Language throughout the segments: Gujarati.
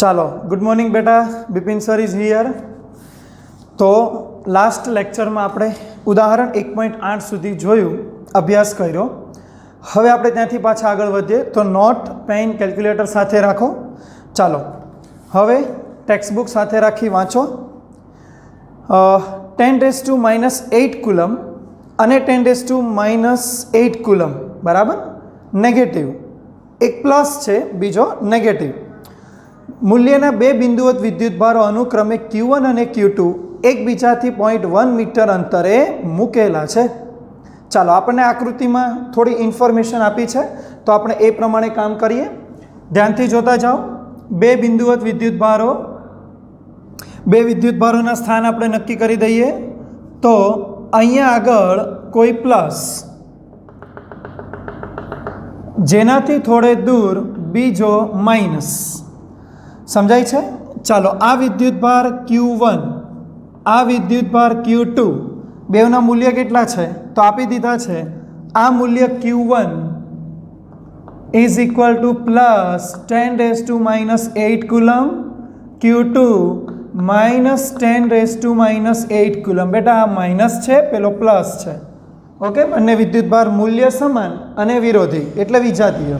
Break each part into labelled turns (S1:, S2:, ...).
S1: ચાલો ગુડ મોર્નિંગ બેટા, બિપિન સર ઇઝ હિયર. તો લાસ્ટ લેક્ચરમાં આપણે ઉદાહરણ 1.8 સુધી જોયું, અભ્યાસ કર્યો. હવે આપણે ત્યાંથી પાછા આગળ વધીએ. તો નોટ, પેન, કેલ્ક્યુલેટર સાથે રાખો. ચાલો હવે ટેક્સ્ટબુક સાથે રાખી વાંચો. 10⁻⁻8 કુલમ અને 10⁻⁸ કુલમ બરાબર નેગેટિવ. એક પ્લસ છે, બીજો નેગેટિવ. મૂલ્યના બે બિંદુવત વિદ્યુતભારો અનુક્રમે Q1 અને Q2 એકબીજાથી 0.1 મીટર અંતરે મૂકેલા છે. ચાલો આપણને આકૃતિમાં થોડી ઇન્ફોર્મેશન આપી છે, તો આપણે એ પ્રમાણે કામ કરીએ. ધ્યાનથી જોતા જાઓ. બે બિંદુવત વિદ્યુતભારો, બે વિદ્યુતભારોના સ્થાન આપણે નક્કી કરી દઈએ. તો અહીંયા આગળ કોઈ પ્લસ, જેનાથી થોડે દૂર બીજો માઇનસ. સમજાય છે? ચાલો આ વિદ્યુતભાર Q1, આ વિદ્યુતભાર Q2, બેવના મૂલ્ય કેટલા છે તો આપી દીધા છે. આ મૂલ્ય Q1 is equal to plus 10⁻⁸ coulomb, Q2 minus 10⁻⁸ coulomb. બેટા આ માઇનસ છે, પેલો પ્લસ છે. ઓકે, બંને વિદ્યુતભાર મૂલ્ય સમાન અને વિરોધી એટલે વિજાતીય.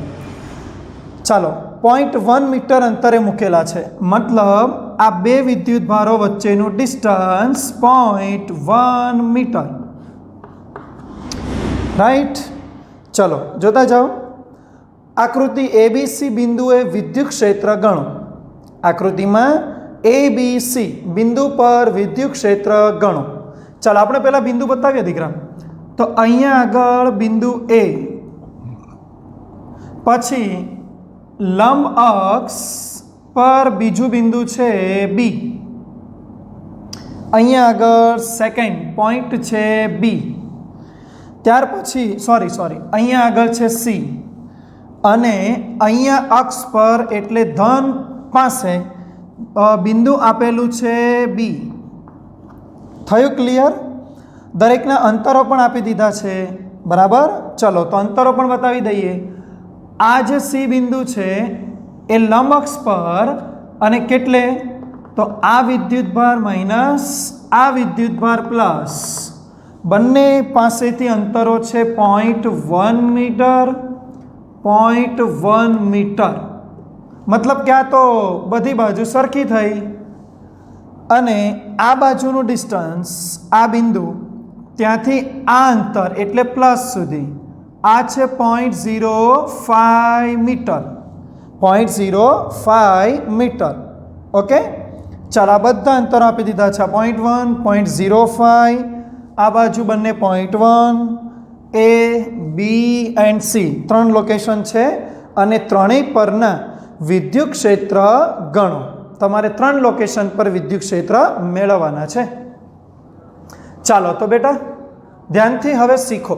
S1: ચાલો 0.1 મીટર અંતરે મૂકેલા છે, મતલબ આ બે વિદ્યુતભારો વચ્ચેનું ડિસ્ટન્સ 0.1 મીટર. રાઈટ? ચલો જોતા જાઓ. આકૃતિ ABC બિંદુએ વિદ્યુત ક્ષેત્ર ગણો. આકૃતિમાં ABC બિંદુ પર વિદ્યુત ક્ષેત્ર ગણો. ચાલો આપણે પહેલા બિંદુ બતાવીએ દીકરા. તો અહીંયા આગળ બિંદુ A, પછી લંબ અક્ષ પર બીજું બિંદુ છે B, અહીંયા આગળ સેકન્ડ પોઈન્ટ છે B, ત્યાર પછી અહીંયા આગળ છે C, અને અહીંયા અક્ષ પર એટલે ધન પાસે બિંદુ આપેલું છે B. થયું ક્લિયર? દરેકના અંતરો પણ આપી દીધા છે બરાબર. ચલો તો અંતરો પણ બતાવી દઈએ. આ જે C બિંદુ છે એ લંબ અક્ષ પર, અને કેટલે તો આ વિદ્યુતભાર માઇનસ આ વિદ્યુતભાર પ્લસ, બંને પાસેથી અંતરો છે 0.1 મીટર, 0.1 મીટર. મતલબ કે આ તો બધી બાજુ સરખી થઈ. અને આ બાજુનું ડિસ્ટન્સ, આ બિંદુ ત્યાંથી આ અંતર એટલે પ્લસ સુધી, આ છે 0.05 મીટર, 0.05 મીટર. ઓકે, ચાલો આ બધા અંતરો આપી દીધા છે. 0.1, 0.05, આ બાજુ બંને 0.1, A, B એન્ડ C ત્રણ લોકેશન છે, અને ત્રણેય પરના વિદ્યુત ક્ષેત્ર ગણો. તમારે ત્રણ લોકેશન પર વિદ્યુત ક્ષેત્ર મેળવવાના છે. ચાલો તો બેટા ધ્યાનથી હવે શીખો.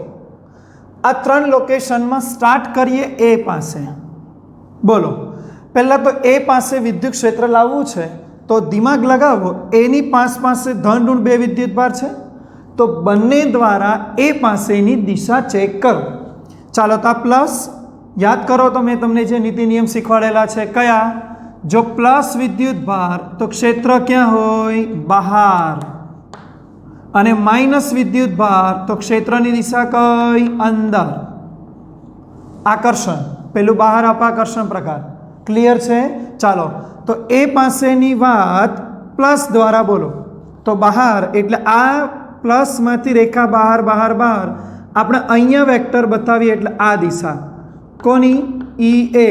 S1: આ ત્રણ લોકેશનમાં સ્ટાર્ટ કરીએ A પાસે. બોલો, પહેલાં તો A પાસે વિદ્યુત ક્ષેત્ર લાવવું છે, તો દિમાગ લગાવો. એની પાસે ધન ઋણ બે વિદ્યુતભાર છે, તો બંને દ્વારા A પાસેની દિશા ચેક કરો. ચાલો તો આ પ્લસ યાદ કરો, તો મેં તમને જે નીતિ નિયમ શીખવાડેલા છે કયા? જો પ્લસ વિદ્યુતભાર તો ક્ષેત્ર ક્યાં હોય? બહાર. અને માઇનસ વિદ્યુતભાર તો ક્ષેત્રની દિશા કઈ? અંદર. આકર્ષણ, પેલું બહાર અપાકર્ષણ પ્રકાર. ક્લિયર છે? ચાલો તો એ પાસેની વાત પ્લસ દ્વારા બોલો. તો બહાર એટલે આ પ્લસમાંથી રેખા બહાર બહાર બહાર, આપણે અહીંયા વેક્ટર બતાવીએ એટલે આ દિશા કોની? EA.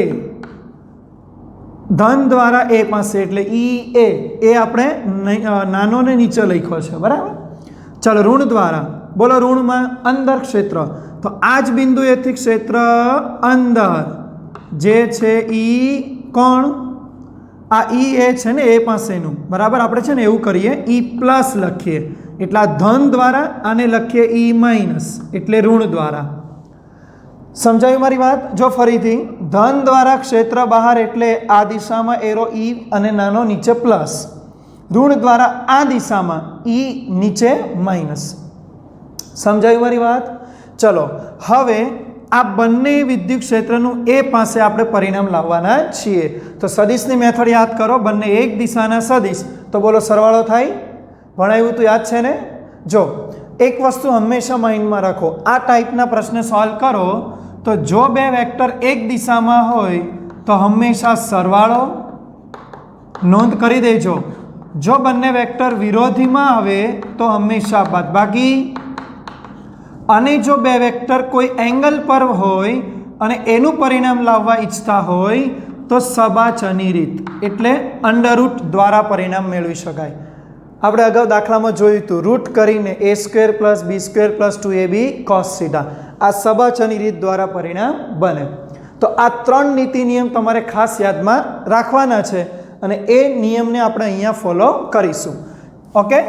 S1: ધન દ્વારા A પાસે એટલે EA, એ આપણે નાનો ને નીચે લખ્યો છે બરાબર. ચાલો ઋણ દ્વારા બોલો. ઋણમાં અંદર ક્ષેત્ર, તો આ જ બિંદુએથી ક્ષેત્ર અંદર જે છે E કોણ? આ EA છે ને એ પાસેનું બરાબર. આપણે છે ને એવું કરીએ, E પ્લસ લખીએ એટલે આ ધન દ્વારા, આને લખીએ E માઇનસ એટલે ઋણ દ્વારા. સમજાયું મારી વાત? જો ફરીથી, ધન દ્વારા ક્ષેત્ર બહાર એટલે આ દિશામાં એરો E અને નાનો નીચે પ્લસ, ઋણ દ્વારા આ દિશામાં E નીચે માઇનસ. સમજાયું મારી વાત? ચલો હવે આ બંને વિદ્યુત ક્ષેત્રનું એ પાસે આપણે પરિણામ લાવવાના છીએ. તો સદિશની મેથડ યાદ કરો, બંને એક દિશાના સદિશ, તો બોલો સરવાળો થાય. ભણાવ્યું તો યાદ છે ને? જો એક વસ્તુ હંમેશા માઇન્ડમાં રાખો, આ ટાઈપના પ્રશ્ન સોલ્વ કરો તો જો બે વેક્ટર એક દિશામાં હોય તો હંમેશા સરવાળો, નોંધ કરી દેજો. જો બંને વેક્ટર વિરોધીમાં આવે તો હંમેશા બાદબાકી, અને જો બે વેક્ટર કોઈ એંગલ પર હોય અને એનું પરિણામ લાવવા ઈચ્છતા હોય તો સબાચની રીત એટલે અંડરરૂટ દ્વારા પરિણામ મેળવી શકાય. આપણે અગાઉ દાખલામાં જોયું હતું, રૂટ કરીને a² + b² + 2ab cos θ, આ સબાચની રીત દ્વારા પરિણામ બને. તો આ 3 નીતિ નિયમ તમારે ખાસ યાદમાં રાખવાના છે અને એ નિયમને આપણે અહીંયા ફોલો કરીશું. ઓકે,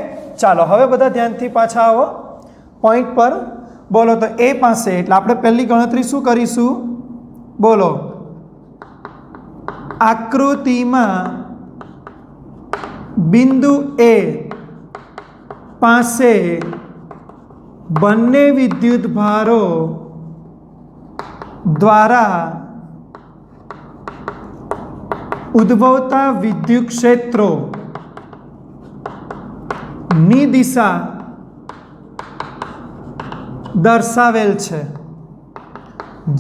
S1: ચાલો હવે બધા ધ્યાનથી પાછા આવો પોઈન્ટ પર. બોલો તો એ પાસે, એટલે આપણે પહેલી ગણતરી શું કરીશું? બોલો, આકૃતિમાં બિંદુ એ પાસે બંને વિદ્યુત ભારો દ્વારા ઉદ્ભવતા વિદ્યુત ક્ષેત્રો ની દિશા દર્શાવેલ છે,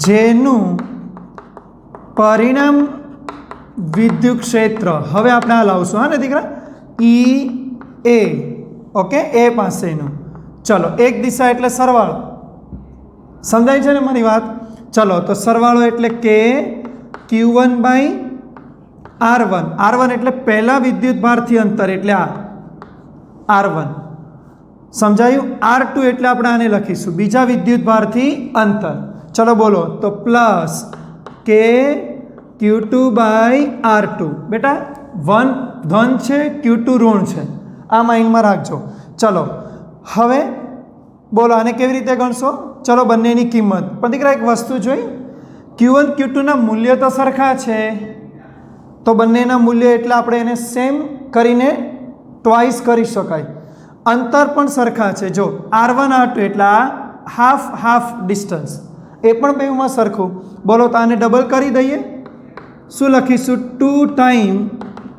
S1: જેનું પરિણામ વિદ્યુત ક્ષેત્ર, હવે આપણે આ લાવશું, હા ને દીકરા, ઈ એ, ઓકે, એ પાસેનું. ચલો, એક દિશા એટલે સરવાળો, સમજાય છે ને મારી વાત? ચલો, તો સરવાળો એટલે કે Q1/R1, R1 એટલે પહેલા વિદ્યુત ભારથી અંતર એટલે આ R1, સમજાયું? R2 એટલે આપણે આને લખીશું બીજા વિદ્યુત ભારથી અંતર. ચલો બોલો, તો પ્લસ કે Q2/R2. બેટા 1 ધન છે, Q2 ઋણ છે, આ માઇન્ડમાં રાખજો. ચલો હવે બોલો, આને કેવી રીતે ગણશો? ચલો બંનેની કિંમત, પણ દીકરા એક વસ્તુ જોઈ, Q1 Q2ના મૂલ્ય તો સરખા છે, તો બંનેના મૂલ્ય એટલે આપણે એને સેમ કરીને ટ્વાઇસ કરી શકાય. અંતર પણ સરખા છે, જો R1 R2 એટલે આ હાફ ડિસ્ટન્સ, એ પણ બેમાં સરખું. બોલો તો આને ડબલ કરી દઈએ, શું લખીશું? 2 time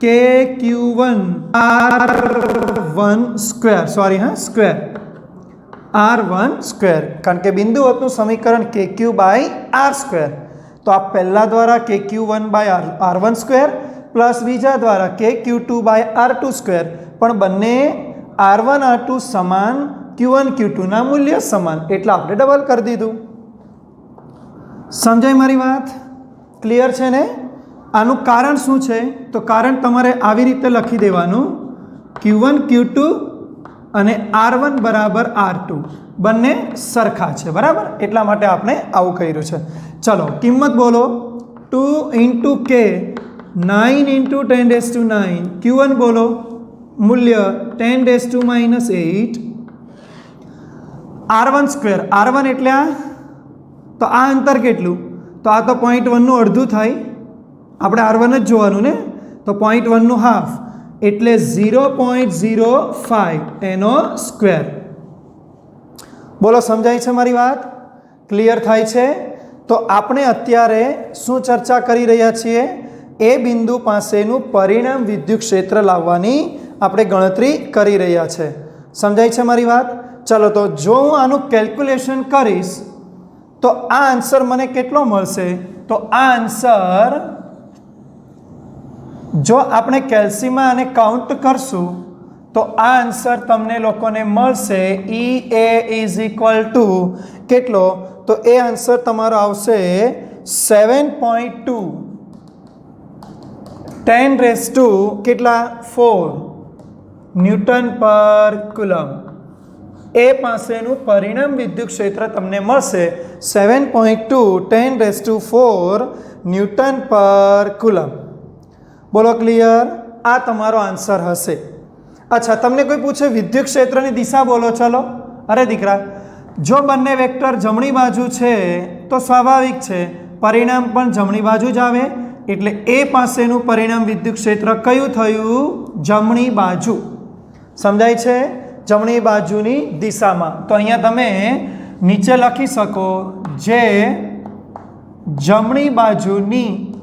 S1: KQ1 R1 square, sorry હા સ્ક્વેર, R1 સ્ક્વેર, કારણ કે બિંદુવતનું સમીકરણ KQ/R². તો આ પહેલા દ્વારા KQ1/R1 સ્ક્વેર પ્લસ બીજા દ્વારા KQ2/R2 સ્ક્વેર, પણ બંને R1 R2 સમાન, Q1 Q2ના મૂલ્ય સમાન, એટલે આપણે ડબલ કરી દીધું. સમજાય મારી વાત? ક્લિયર છે ને? આનું કારણ શું છે? તો કારણ તમારે આવી રીતે લખી દેવાનું, Q1 Q2 અને R1 = R2 બંને સરખા છે, બરાબર? એટલા માટે આપણે આવું કર્યું છે. ચલો કિંમત બોલો, 2 × K 9 × 10⁻⁹, Q1 બોલો મૂલ્ય 10⁻⁻8, R1 સ્ક્વેર, R1 એટલે આ, તો આ અંતર કેટલું? તો આ તો 0.1નું અડધું થાય, આપણે R1 જ જોવાનું ને, તો 0.1નું હાફ એટલે 0.05 એનો સ્ક્વેર. બોલો સમજાય છે મારી વાત? ક્લિયર થાય છે? તો આપણે અત્યારે શું ચર્ચા કરી રહ્યા છીએ? એ બિંદુ પાસેનું પરિણામ વિદ્યુત ક્ષેત્ર લાવવાની આપણે ગણતરી કરી રહ્યા છે. સમજાય છે મારી વાત? ચલો, તો જો હું આનું કેલ્ક્યુલેશન કરીશ તો આ આન્સર મને કેટલો મળશે? તો આ આન્સર જો આપણે કેલ્સીમાં આને કાઉન્ટ કરશું તો આ આન્સર તમને લોકોને મળશે EA = કેટલો? તો એ આન્સર તમારો આવશે 7.2 10⁻⁴ કેટલા? 4 N/કુલમ. એ પાસેનું પરિણામ વિદ્યુત ક્ષેત્ર તમને મળશે 7.2 10⁻⁴ N/કુલમ. બોલો ક્લિયર? આ તમારો આન્સર હશે. અચ્છા, તમને કોઈ પૂછે વિદ્યુત ક્ષેત્રની દિશા બોલો, ચલો. અરે દીકરા, જો બંને વેક્ટર જમણી બાજુ છે તો સ્વાભાવિક છે પરિણામ પણ જમણી બાજુ જ આવે, એટલે એ પાસેનું પરિણામ વિદ્યુત ક્ષેત્ર કયું થયું? જમણી બાજુ. સમજાય છે? જમણી બાજુની દિશામાં. તો અહીંયા તમે નીચે લખી શકો, જે જમણી બાજુની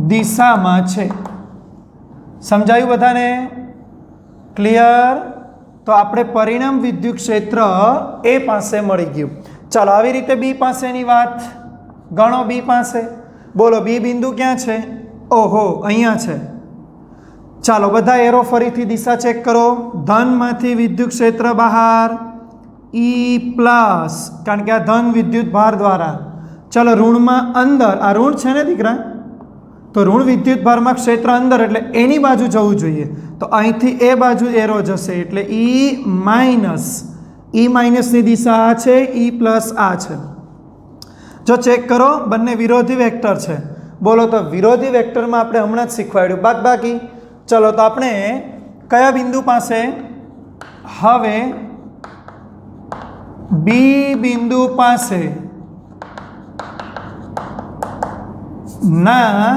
S1: દિશામાં છે. સમજાયું બધાને? ક્લિયર? તો આપણે પરિણામ વિદ્યુત ક્ષેત્ર એ પાસે મળી ગયું. ચાલો આવી રીતે બી પાસેની વાત ગણો. બી પાસે બોલો, બી બિંદુ ક્યાં છે? ઓહો, અહીંયા છે. ચાલો બધા એરો ફરીથી દિશા ચેક કરો. ધનમાંથી વિદ્યુત ક્ષેત્ર બહાર ઈ પ્લસ, કારણ કે આ ધન વિદ્યુત ભાર દ્વારા. ચાલો ઋણમાં અંદર, આ ઋણ છે ને દીકરા, તો ઋણ વિદ્યુત ભારમાં ક્ષેત્ર અંદર એટલે એની બાજુ જવું જોઈએ. તો અહીંથી એ બાજુ એરો જશે એટલે ઈ માઇનસની દિશા આ છે, ઈ પ્લસ આ છે. જો ચેક કરો બંને વિરોધી વેક્ટર છે. બોલો તો વિરોધી વેક્ટરમાં આપણે હમણાં જ શીખવાડ્યું બાદબાકી. ચલો તો આપણે કયા બિંદુ પાસે? હવે બી બિંદુ પાસે ના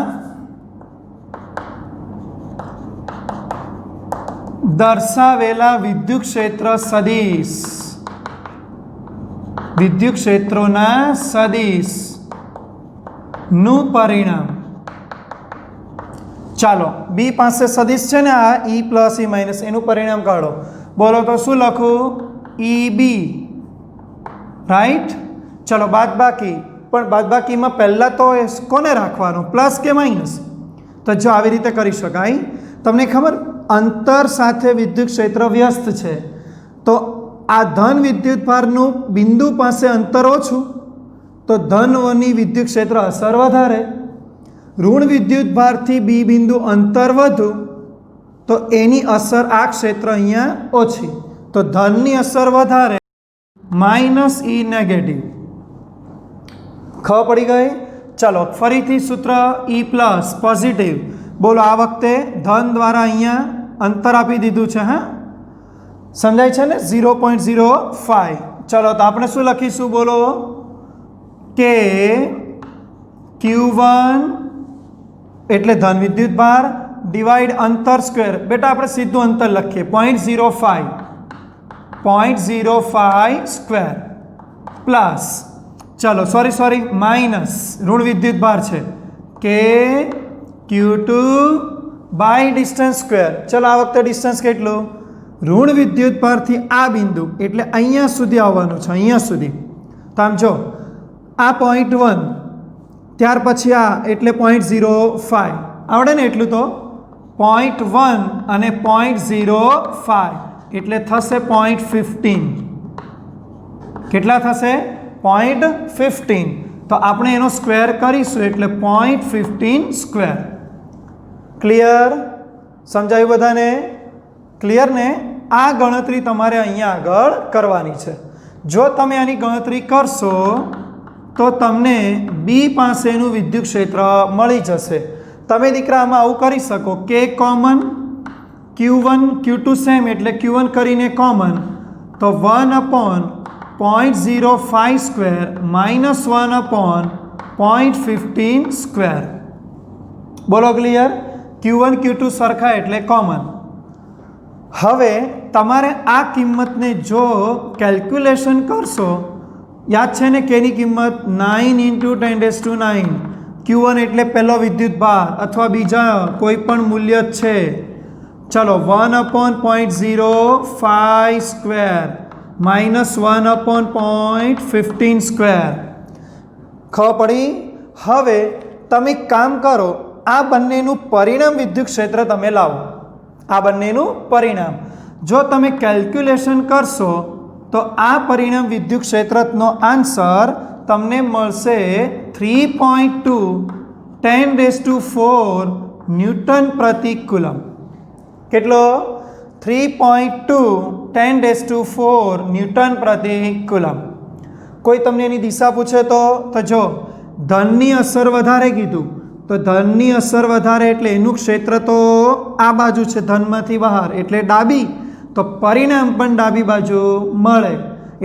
S1: દર્શાવેલા વિદ્યુત ક્ષેત્ર સદિશ, વિદ્યુત ક્ષેત્રોના સદિશ નું પરિણામ. ચાલો બી પાસે સદિશ છે ને આ ઈ પ્લસ ઈ માઇનસ, એનું પરિણામ કાઢો. બોલો તો શું લખું? ઈ બી. રાઈટ? ચલો બાદબાકી, પણ બાદબાકીમાં પહેલાં તો કોને રાખવાનું, પ્લસ કે માઇનસ? તો જો આવી રીતે કરી શકાય. તમને ખબર અંતર સાથે વિદ્યુત ક્ષેત્ર વ્યસ્ત છે, તો આ ધન વિદ્યુત ભારનું બિંદુ પાસે અંતર ઓછું તો ધનની વિદ્યુત ક્ષેત્ર અસર વધારે. ઋણ વિદ્યુત ભારથી બી બિંદુ અંતર વધુ તો એની અસર આ ક્ષેત્ર અહીંયા ઓછી, તો ધનની અસર વધારે, માઇનસ ઈ નેગેટિવ. ખબર પડી ગઈ? ચલો ફરીથી સૂત્ર ઈ પ્લસ પોઝિટિવ. બોલો આ વખતે ધન દ્વારા અહીંયા અંતર આપી દીધું છે. હા, સમજાય છે ને? 0.05. ચલો તો આપણે શું લખીશું? બોલો કે Q1 એટલે ધન વિદ્યુત ભાર ડિવાઈડ અંતર સ્ક્વેર. બેટા આપણે સીધું અંતર લખીએ 0.05 સ્ક્વેર પ્લસ, ચલો સોરી માઇનસ ઋણ વિદ્યુત ભાર છે કે Q2 બાય ડિસ્ટન્સ સ્ક્વેર. ચલો આ વખતે ડિસ્ટન્સ કેટલું? ઋણ વિદ્યુત ભારથી આ બિંદુ એટલે અહીંયા સુધી આવવાનું છે, અહીંયા સુધી. તો આમ જો આ 0.1, ત્યાર પછી આ એટલે 0.05 આવડે ને એટલું, તો 0.1 અને 0.05 એટલે થશે 0.15. કેટલા થશે? 0.15. તો આપણે એનો સ્ક્વેર કરીશું એટલે 0.15 સ્ક્વેર. ક્લિયર? સમજાયું બધાને? ક્લિયર ને? આ ગણતરી તમારે અહીંયા આગળ કરવાની છે. જો તમે આની ગણતરી કરશો તો તમને બી પાસેનું વિદ્યુત ક્ષેત્ર મળી જશે. તમે દીકરા આમાં આવું કરી શકો કે કોમન Q1 Q2 સેમ એટલે Q1 કરીને કોમન, તો 1/0.05 સ્ક્વેર માઇનસ 1/0.15 સ્ક્વેર. બોલો ક્લિયર? Q1 Q2 સરખા એટલે કોમન. હવે તમારે આ કિંમતને જો કેલ્ક્યુલેશન કરશો, યાદ છે ને કેની કિંમત? 9 × 10⁹. Q1 એટલે પહેલો વિદ્યુત ભાર અથવા બીજા કોઈ પણ મૂલ્ય છે. ચલો 1/0.05 સ્ક્વેર માઇનસ 1/0.15 સ્ક્વેર. ખબર પડી? હવે તમે કામ કરો, આ બંનેનું પરિણામ વિદ્યુત ક્ષેત્ર તમે લાવો. આ બંનેનું પરિણામ જો તમે કેલ્ક્યુલેશન કરશો તો આ પરિણામ વિદ્યુત ક્ષેત્રનો આન્સર તમને મળશે 3.2 10⁴ ન્યૂટન પ્રતિ કુલમ. કેટલો? 3.2 10⁴ ન્યૂટન પ્રતિ કુલમ. કોઈ તમને એની દિશા પૂછે તો જો ધનની અસર વધારે કીધું, તો ધનની અસર વધારે એટલે એનું ક્ષેત્ર તો આ બાજુ છે, ધનમાંથી બહાર એટલે ડાબી, તો પરિણામ પણ ડાબી બાજુ મળે.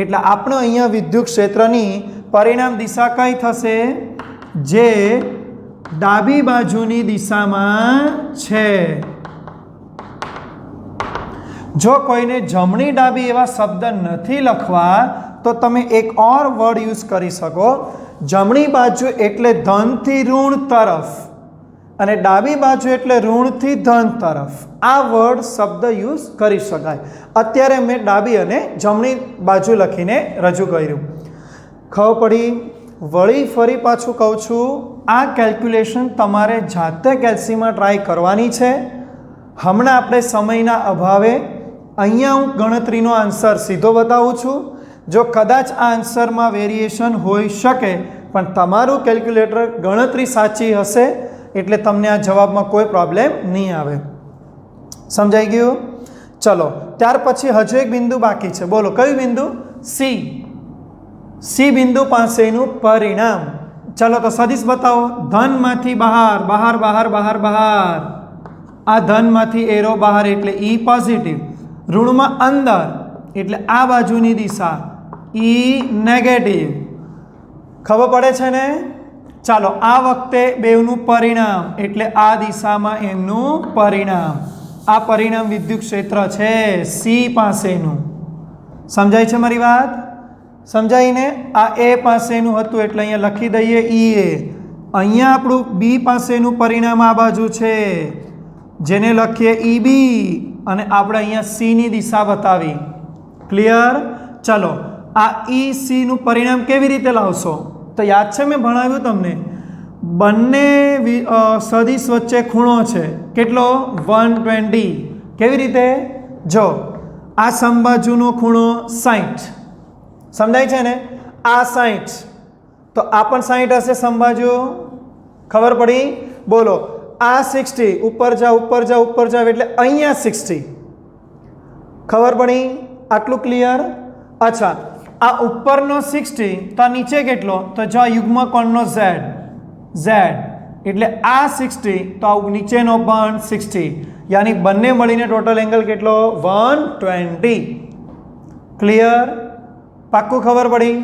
S1: એટલે આપણે અહીંયા વિદ્યુત ક્ષેત્રની પરિણામ દિશા કઈ થશે? જે ડાબી બાજુની દિશામાં છે. જો કોઈને જમણી ડાબી એવા શબ્દ નથી લખવા તો તમે એક ઓર વર્ડ યુઝ કરી શકો જમણી બાજુ એટલે ધનથી ઋણ તરફ અને ડાબી બાજુ એટલે ઋણથી ધન તરફ આ વર્ડ શબ્દ યુઝ કરી શકાય. અત્યારે મેં ડાબી અને જમણી બાજુ લખીને રજૂ કર્યું. ખબર પડી? વળી ફરી પાછું કહું છું, આ કેલ્ક્યુલેશન તમારે જાતે કેલ્સીમાં ટ્રાય કરવાની છે. હમણાં આપણે સમયના અભાવે અહીંયા હું ગણતરીનો આન્સર સીધો બતાવું છું. જો કદાચ આ આન્સરમાં વેરિએશન હોઈ શકે, પણ તમારું કેલ્ક્યુલેટર ગણતરી સાચી હશે એટલે તમને આ જવાબમાં કોઈ પ્રોબ્લેમ નહીં આવે. સમજાઈ ગયું? ચલો, ત્યાર પછી હજુ એક બિંદુ બાકી છે. બોલો કયું બિંદુ? સી. સી બિંદુ પાસેનું પરિણામ. ચલો તો સદિશ બતાવો. ધનમાંથી બહાર, બહાર, બહાર, બહાર, બહાર. આ ધનમાંથી એરો બહાર એટલે ઈ પોઝિટિવ. ઋણમાં અંદર એટલે આ બાજુની દિશા ઈ નેગેટિવ. ખબર પડે છે ને? ચાલો, આ વખતે બેવનું પરિણામ એટલે આ દિશામાં એમનું પરિણામ. આ પરિણામ વિદ્યુત ક્ષેત્ર છે સી પાસેનું. સમજાય છે મારી વાત? સમજાઈને? આ એ પાસેનું હતું એટલે અહીંયા લખી દઈએ ઈ એ. અહીંયા આપણું બી પાસેનું પરિણામ આ બાજુ છે જેને લખીએ ઈ બી અને આપણે અહીંયા સીની દિશા બતાવી. ક્લિયર? ચલો, આ ઈ સીનું પરિણામ કેવી રીતે લાવશો? તો યાદ છે મેં ભણાવ્યું તમને, બંને સદિશ વચ્ચે ખૂણો છે. કેટલો? 120. કેવી રીતે? જો આ સમબાજુનો ખૂણો 60. સમજાય છે ને? આ 60 તો આ પણ 60 હશે સમબાજુ. ખબર પડી? બોલો, આ 60 ઉપર જાઓ, ઉપર જાઓ, ઉપર જાઓ એટલે અહીંયા 60. ખબર પડી? આટલું ક્લિયર? અચ્છા, આ ઉપરનો 60 તો આ નીચે કેટલો? તો જો યુગ્મ કોણનો z, એટલે આ 60 તો આ નીચેનો પણ 60, યાની બંને મળીને ટોટલ એંગલ કેટલો? 120. ક્લિયર? પાક્કું ખબર પડી?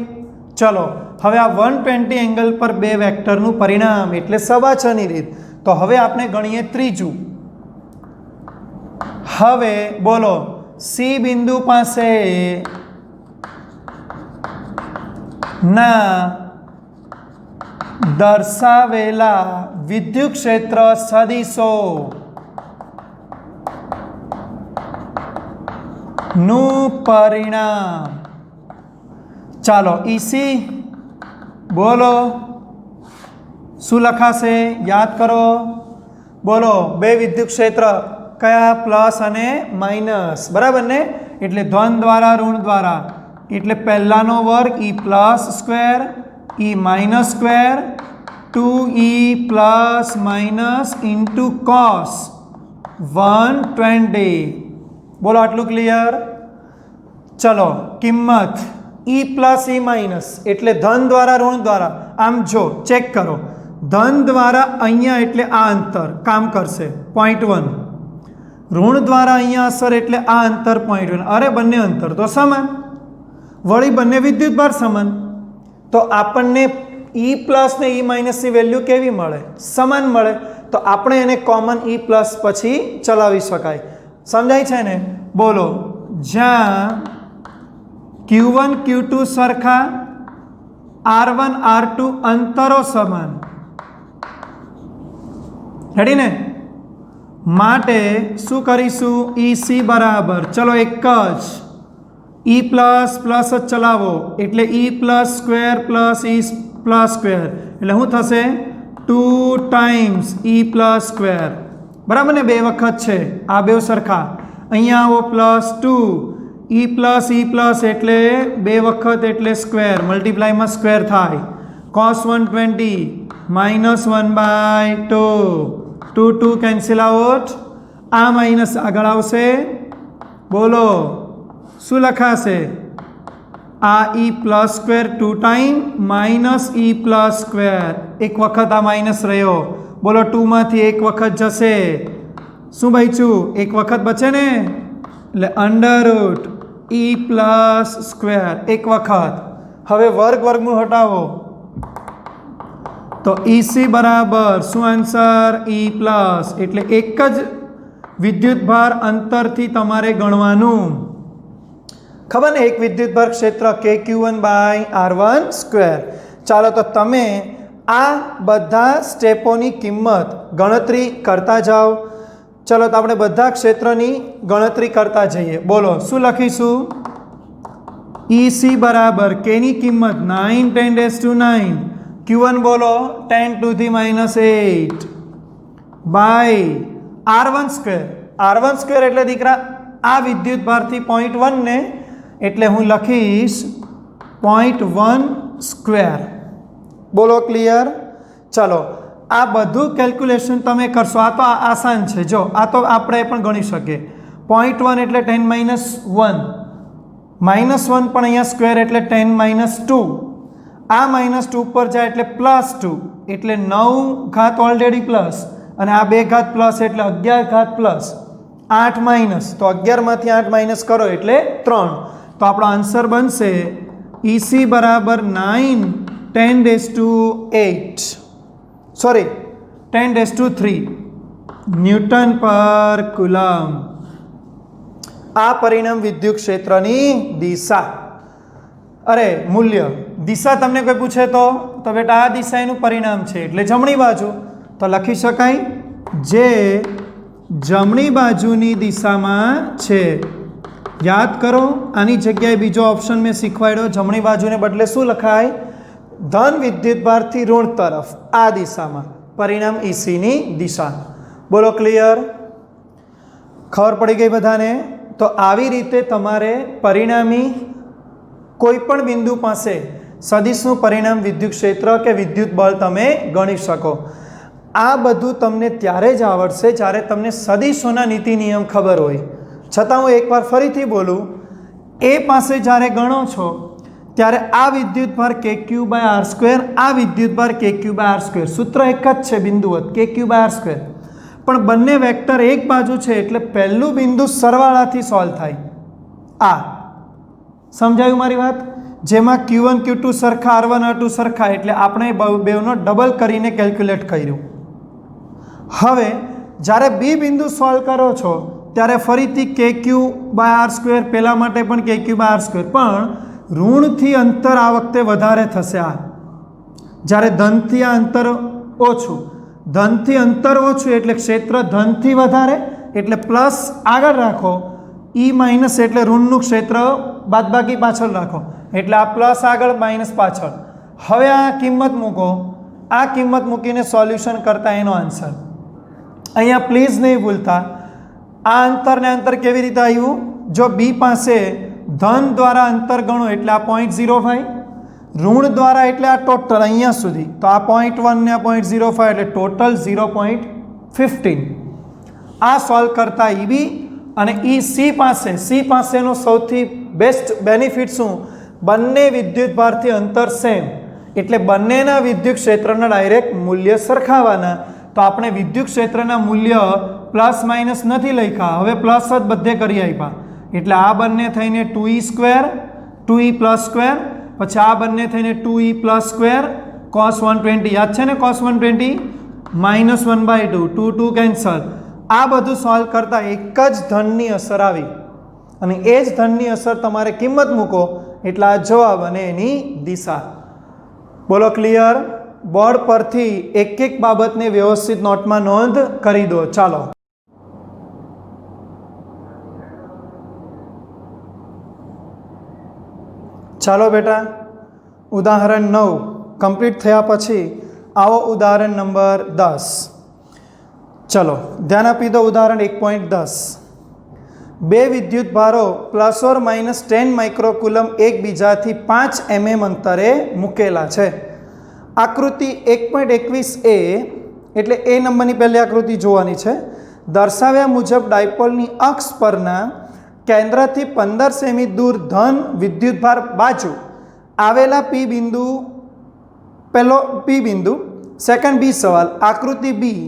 S1: ચલો, હવે આ 120 એંગલ પર બે વેક્ટરનું પરિણામ એટલે સબાછની રીત. તો હવે આપણે ગણીએ ત્રીજું. હવે બોલો, સી બિંદુ પાસે ના દર્શાવેલા વિદ્યુત ક્ષેત્ર સદિશો નું પરિણામ. ચાલો, ઈસી બોલો શું લખાશે? યાદ કરો. બોલો, બે વિદ્યુત ક્ષેત્ર કયા? પ્લસ અને માઇનસ. બરાબર ને? એટલે ધન દ્વારા ઋણ દ્વારા એટલે પહેલાનો વર્ગ e plus square e minus square 2e plus minus into cos 120. બોલો, આટલું ક્લિયર? ચલો, કિંમત ઈ પ્લસ ઈ માઇનસ એટલે ધન દ્વારા ઋણ દ્વારા. આમ જો ચેક કરો, ધન દ્વારા અહીંયા એટલે આ અંતર કામ કરશે 0.1, ઋણ દ્વારા અહીંયા અસર એટલે આ અંતર 0.1. અરે બંને અંતર તો સમાન, વળી બંને વિદ્યુતભાર સમાન. તો આપણને ઈ પ્લસ ને ઈ માઇનસની વેલ્યુ કેવી મળે? સમાન મળે. તો આપણે એને કોમન ઈ પ્લસ પછી ચલાવી શકાય. સમજાય છે ને? બોલો, જ્યાં Q1 Q2 સરખા, R1 R2 અંતરો સમાન. રેડી ને? માટે શું કરીશું? EC બરાબર, ચલો એક જ ઈ પ્લસ પ્લસ જ ચલાવો એટલે ઈ પ્લસ સ્ક્વેર પ્લસ ઈ પ્લસ સ્ક્વેર એટલે શું થશે? 2 ટાઈમ્સ ઈ પ્લસ સ્ક્વેર. બરાબર ને? બે વખત છે આ બે સરખા. અહીંયા આવો પ્લસ 2 ઈ પ્લસ એટલે બે વખત એટલે સ્ક્વેર, મલ્ટીપ્લાયમાં સ્ક્વેર થાય. cos 120 minus 1/2, 2 cancel out. આ માઇનસ આગળ આવશે. બોલો શું લખાશે? આ ઈ પ્લસ સ્ક્વેર 2 ટાઈમ માઇનસ ઈ પ્લસ સ્ક્વેર. એક વખત આ માઇનસ રહ્યો. બોલો, 2 માંથી એક વખત જશે. શું બચ્યું? એક વખત બચે ને એટલે અંડર રૂટ ઈ પ્લસ સ્ક્વેર એક વખત. હવે વર્ગમૂળ હટાવો તો ઈસી બરાબર શું આન્સર? ઈ પ્લસ. એટલે એક જ વિદ્યુતભાર અંતરથી તમારે ગણવાનું. ખબર ને? એક વિદ્યુતભાર ક્ષેત્ર KQ1/R1 સ્ક્વેર. ચાલો તો તમે આ બધા સ્ટેપોની કિંમત ગણતરી કરતા જાઓ. ચલો તો આપણે બધા ક્ષેત્રની ગણતરી કરતા જઈએ. બોલો શું લખીશું? EC બરાબર કેની કિંમત 9 10⁻⁹ Q1 બોલો 10⁻⁻8 by R1 square. R1 square એટલે દીકરા આ વિદ્યુત ભારથી 0.1 ને એટલે હું લખીશ 0.1 સ્ક્વેર. બોલો ક્લિયર? ચલો આ બધું કેલ્ક્યુલેશન તમે કરશો. આ તો આસાન છે. જો આ તો આપણે પણ ગણી શકીએ. 0.1 એટલે 10 - 1 -1 પણ અહીંયા સ્ક્વેર એટલે 10 - 2. આ -2 પર જાય એટલે +2 એટલે 9 ઘાત ઓલરેડી પ્લસ અને આ 2 ઘાત પ્લસ એટલે 11 ઘાત પ્લસ 8 માઇનસ તો 11 માંથી 8 માઇનસ કરો એટલે 3. તો આપણો આન્સર બનશે EC બરાબર 9 10⁻8 સોરી 10⁻3 ન્યૂટન પર કુલમ. આ પરિણામ વિદ્યુત ક્ષેત્રની દિશા અરે મૂલ્ય દિશા તમને કોઈ પૂછે તો બેટા આ દિશા એનું પરિણામ છે એટલે જમણી બાજુ. તો લખી શકાય જે જમણી બાજુની દિશામાં છે. યાદ કરો આની જગ્યાએ બીજો ઓપ્શન મેં શીખવાડ્યો. જમણી બાજુને બદલે શું લખાય? ધન વિદ્યુતભારથી ઋણ તરફ આ દિશામાં પરિણામ EC ની દિશા. બોલો ક્લિયર? ખબર પડી ગઈ બધાને? તો આવી રીતે તમારે પરિણામી કોઈ પણ બિંદુ પાસે સદિશનું પરિણામ વિદ્યુત ક્ષેત્ર કે વિદ્યુત બળ તમે ગણી શકો. આ બધું તમને ત્યારે જ આવડશે જ્યારે તમને સદિશોના નીતિ નિયમ ખબર હોય. છતાં હું એકવાર ફરીથી બોલું, એ પાસે જ્યારે ગણો છો ત્યારે આ વિદ્યુતભાર KQ/R², આ વિદ્યુતભાર KQ/R², સૂત્ર એક જ છે બિંદુવત KQ/R², પણ બંને વેક્ટર એક બાજુ છે એટલે પહેલું બિંદુ સરવાળાથી સોલ્વ થાય. આ સમજાયું મારી વાત? જેમાં Q1 Q2 સરખા, R1 R2 સરખા એટલે આપણે બેવનો ડબલ કરીને કેલ્ક્યુલેટ કર્યું. હવે જ્યારે બી બિંદુ સોલ્વ કરો છો ત્યારે ફરીથી KQ/R² પહેલા માટે પણ KQ/R², પણ ઋણથી અંતર આ વખતે વધારે થશે. આ જ્યારે ધનથી આ અંતર ઓછું, ધનથી અંતર ઓછું એટલે ક્ષેત્ર ધનથી વધારે એટલે પ્લસ આગળ રાખો, E માઇનસ એટલે ઋણનું ક્ષેત્ર બાદબાકી પાછળ રાખો એટલે આ પ્લસ આગળ માઇનસ પાછળ. હવે આ કિંમત મૂકો, આ કિંમત મૂકીને સોલ્યુશન કરતા એનો આન્સર. અહીંયા પ્લીઝ નહીં ભૂલતા આ અંતરને અંતર કેવી રીતે આવ્યું? જો બી પાસે ધન દ્વારા અંતર ગણો એટલે આ 0.05, ઋણ દ્વારા એટલે આ ટોટલ અહીંયા સુધી તો આ 0.1 ને આ 0.05 એટલે ટોટલ 0.15. આ સોલ્વ કરતા EB અને સી પાસેનો સૌથી બેસ્ટ બેનિફિટ શું? બંને વિદ્યુતભારથી અંતર સેમ એટલે બંનેના વિદ્યુત ક્ષેત્રના ડાયરેક્ટ મૂલ્ય સરખાવાના. તો આપણે વિદ્યુત ક્ષેત્રના મૂલ્ય પ્લસ માઇનસ નથી લખ્યા, હવે પ્લસ જ બધે કરી આપ્યા એટલે આ બંને થઈને 2E², 2E +² પછી આ બંને થઈને 2E +² cos 120 યાદ છે ને? cos 120 -1/2 2 2 cancel. આ બધું સોલ્વ કરતા એક જ ધનની અસર આવી અને એ જ ધનની અસર તમારે કિંમત મૂકો એટલે આ જવાબ અને એની દિશા. બોલો ક્લિયર? બોર્ડ પરથી એક એક બાબતને વ્યવસ્થિત નોટમાં નોંધ કરી દો. ચાલો બેટા, ઉદાહરણ 9 કમ્પ્લીટ થયા પછી આવો ઉદાહરણ નંબર 10. ચલો ધ્યાન આપી દો. ઉદાહરણ 1.10. બે વિદ્યુત ભારો ±10 માઇક્રોકુલમ એકબીજાથી 5 mm અંતરે મૂકેલા છે. આકૃતિ 1.21a એટલે એ નંબરની પહેલી આકૃતિ જોવાની છે. દર્શાવ્યા મુજબ ડાયપોલની અક્ષ પરના કેન્દ્રથી 15 સેમી દૂર ધન વિદ્યુતભાર બાજુ આવેલા પી બિંદુ, પહેલો પી બિંદુ. સેકન્ડ બી સવાલ, આકૃતિ બી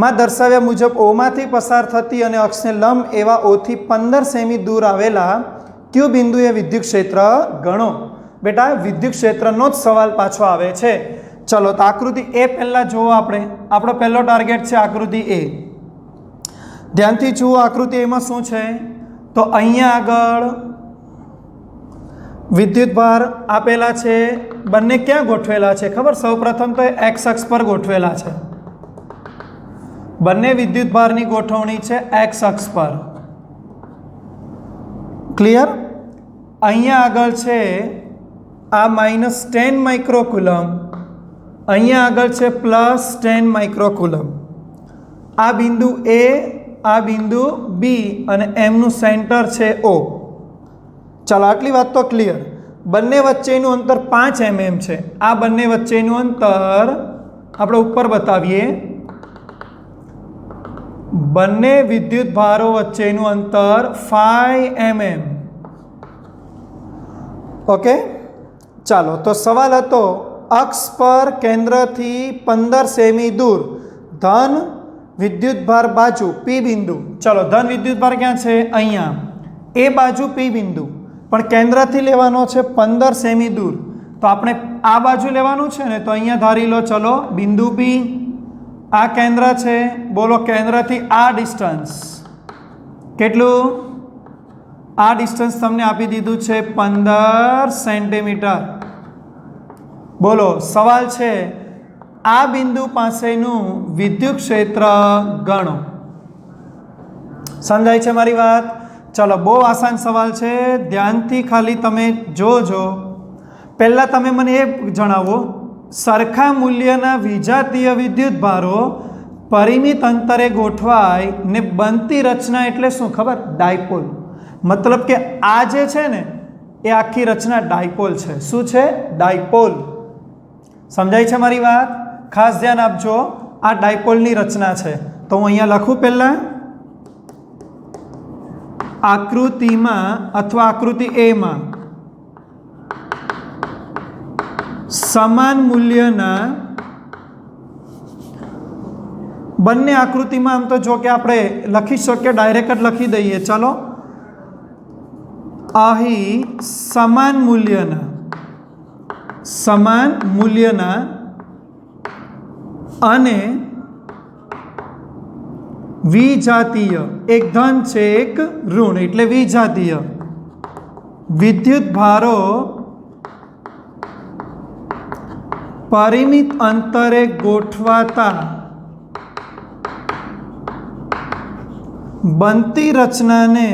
S1: માં દર્શાવ્યા મુજબ ઓમાંથી પસાર થતી અને અક્ષને લંબ એવા ઓથી 15 સેમી દૂર આવેલા ક્યુ બિંદુએ વિદ્યુત ક્ષેત્ર ગણો. બેટા વિદ્યુત ક્ષેત્રનો જ સવાલ પાછો આવે છે. ચલો તો આકૃતિ એ પહેલાં જુઓ. આપણો પહેલો ટાર્ગેટ છે આકૃતિ એ. ધ્યાનથી જુઓ આકૃતિ એમાં શું છે તો અહીંયા આગળ વિદ્યુતભાર આપેલા છે, બંને ક્યાં ગોઠવેલા છે ખબર? સૌપ્રથમ તો એક્સ અક્ષ પર ગોઠવેલા છે. બંને વિદ્યુતભારની ગોઠવણી છે એક્સ અક્ષ પર. ક્લિયર? અહીંયા આગળ છે આ -10 માઇક્રોકુલમ, અહીંયા આગળ છે +10 માઇક્રોકુલમ. આ બિંદુ એ, આ બિંદુ બી અને એમનું સેન્ટર છે ઓ. ચાલો આટલી વાત તો ક્લિયર. બંને વચ્ચેનું અંતર 5 mm છે. આ બંને વચ્ચેનું અંતર આપણે ઉપર બતાવીએ. બંને વિદ્યુત ભારો વચ્ચેનું અંતર 5 mm. ઓકે, ચાલો તો સવાલ હતો અક્ષ પર કેન્દ્રથી 15 સેમી દૂર ધન વિદ્યુતભાર બાજુ પી બિંદુ. ચલો ધન વિદ્યુતભાર ક્યાં છે? અહીંયા. એ બાજુ પી બિંદુ પણ કેન્દ્રથી લેવાનો છે 15 સેમી દૂર. તો આપણે આ બાજુ લેવાનું છે ને, તો અહીંયા ધારી લો. ચલો બિંદુ પી, આ કેન્દ્ર છે. બોલો કેન્દ્રથી આ ડિસ્ટન્સ કેટલું? આ ડિસ્ટન્સ તમને આપી દીધું છે 15 સેન્ટીમીટર. બોલો સવાલ છે આ બિંદુ પાસેનું વિદ્યુત ક્ષેત્ર ગણો. સમજાય છે મારી વાત? ચલો બહુ આસાન સવાલ છે, ધ્યાનથી ખાલી તમે જોજો. પહેલાં તમે મને એ જણાવો, સરખા મૂલ્યના વિજાતીય વિદ્યુત ભારો પરિમિત અંતરે ગોઠવાય ને બનતી રચના એટલે શું ખબર? ડાયપોલ. મતલબ કે આ જે છે ને એ આખી રચના ડાયપોલ છે. શું છે? ડાયપોલ. સમજાય છે મારી વાત? ખાસ ધ્યાન આપજો, આ ડાયપોલની રચના છે. તો હું અહીંયા લખું પહેલાં આકૃતિમાં અથવા આકૃતિ એમાં સમાન મૂલ્યના બંને આકૃતિમાં આમ તો જો કે આપણે લખી શકીએ, ડાયરેક્ટ જ લખી દઈએ. ચાલો અહીં સમાન મૂલ્યના અને વિજાતીય, એક ધન છે એક ઋણ એટલે વિજાતીય વિદ્યુત ભારો પરિમિત અંતરે ગોઠવાતા બનતી રચનાને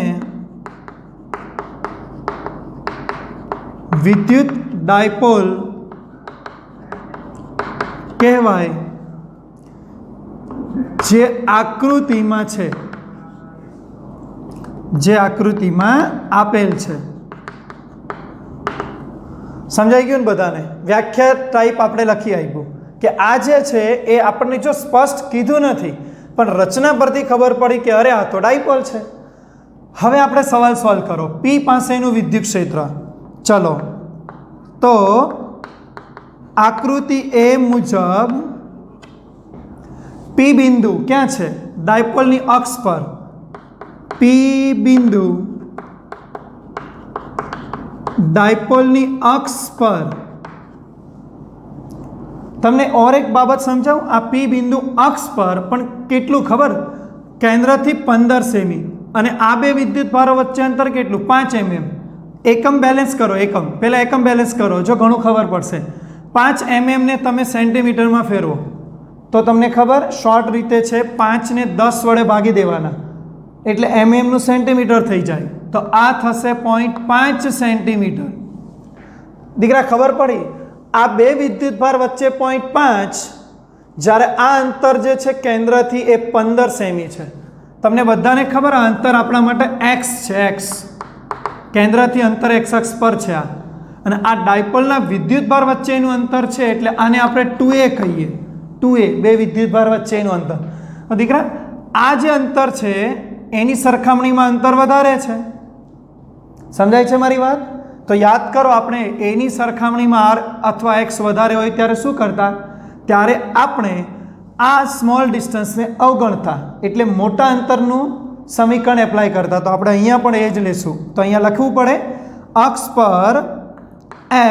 S1: વિદ્યુત ડાયપોલ કહેવાય, જે આકૃતિમાં છે, જે આકૃતિમાં આપેલ છે. સમજાઈ ગયું ને બધાને? વ્યાખ્યા ટાઈપ આપણે લખી આપ્યું કે આ જે છે એ આપણને જો સ્પષ્ટ કીધું નથી પણ રચના પરથી ખબર પડી કે અરે આ તો ડાયપોલ છે. હવે આપણે સવાલ સોલ્વ કરો. પી પાસેનું વિદ્યુત ક્ષેત્ર. ચલો તો આકૃતિ એ મુજબ પી બિંદુ ક્યાં છે? ડાયપોલની અક્ષ પર. પી બિંદુ ડાયપોલની અક્ષ પર. તમને ઓર એક બાબત સમજાવું. આ પી બિંદુ અક્ષ પર પણ કેટલું ખબર? કેન્દ્રથી 15 સેમી અને આ બે વિદ્યુત ભારો વચ્ચે અંતર કેટલું? 5 mm. એકમ બેલેન્સ કરો. પહેલાં એકમ બેલેન્સ કરો, જો ઘણું ખબર પડશે. 5 mm ને તમે સેન્ટીમીટરમાં ફેરવો તો તમને ખબર શોર્ટ રીતે છે 5 ને 10 વડે ભાગી દેવાના એટલે mm નું સેન્ટીમીટર થઈ જાય. તો આ થશે 0.5 સેન્ટીમીટર. દીકરા ખબર પડી? આ બે વિદ્યુતભાર વચ્ચે 0.5, જ્યારે આ અંતર જે છે કેન્દ્રથી એ 15 સેમી છે. તમને બધાને ખબર આ અંતર આપણા માટે x છે. x કેન્દ્રથી અંતર x અક્ષ પર છે આ. અને આ ડાયપોલના વિદ્યુતભાર વચ્ચેનું અંતર છે એટલે આને આપણે 2a કહીએ. 2a બે વિદ્યુતભાર વચ્ચેનું અંતર. દીકરા આ જે અંતર છે એની સરખામણીમાં અંતર વધારે છે. સમજાય છે મારી વાત? તો યાદ કરો, આપણે એની સરખામણીમાં r અથવા x વધારે હોય ત્યારે શું કરતા? ત્યારે આપણે આ સ્મોલ ડિસ્ટન્સને અવગણતા, એટલે મોટા અંતરનું સમીકરણ એપ્લાય કરતા. તો આપણે અહીંયા પણ એ જ લેશું. તો અહીંયા લખવું પડે અક્ષ પર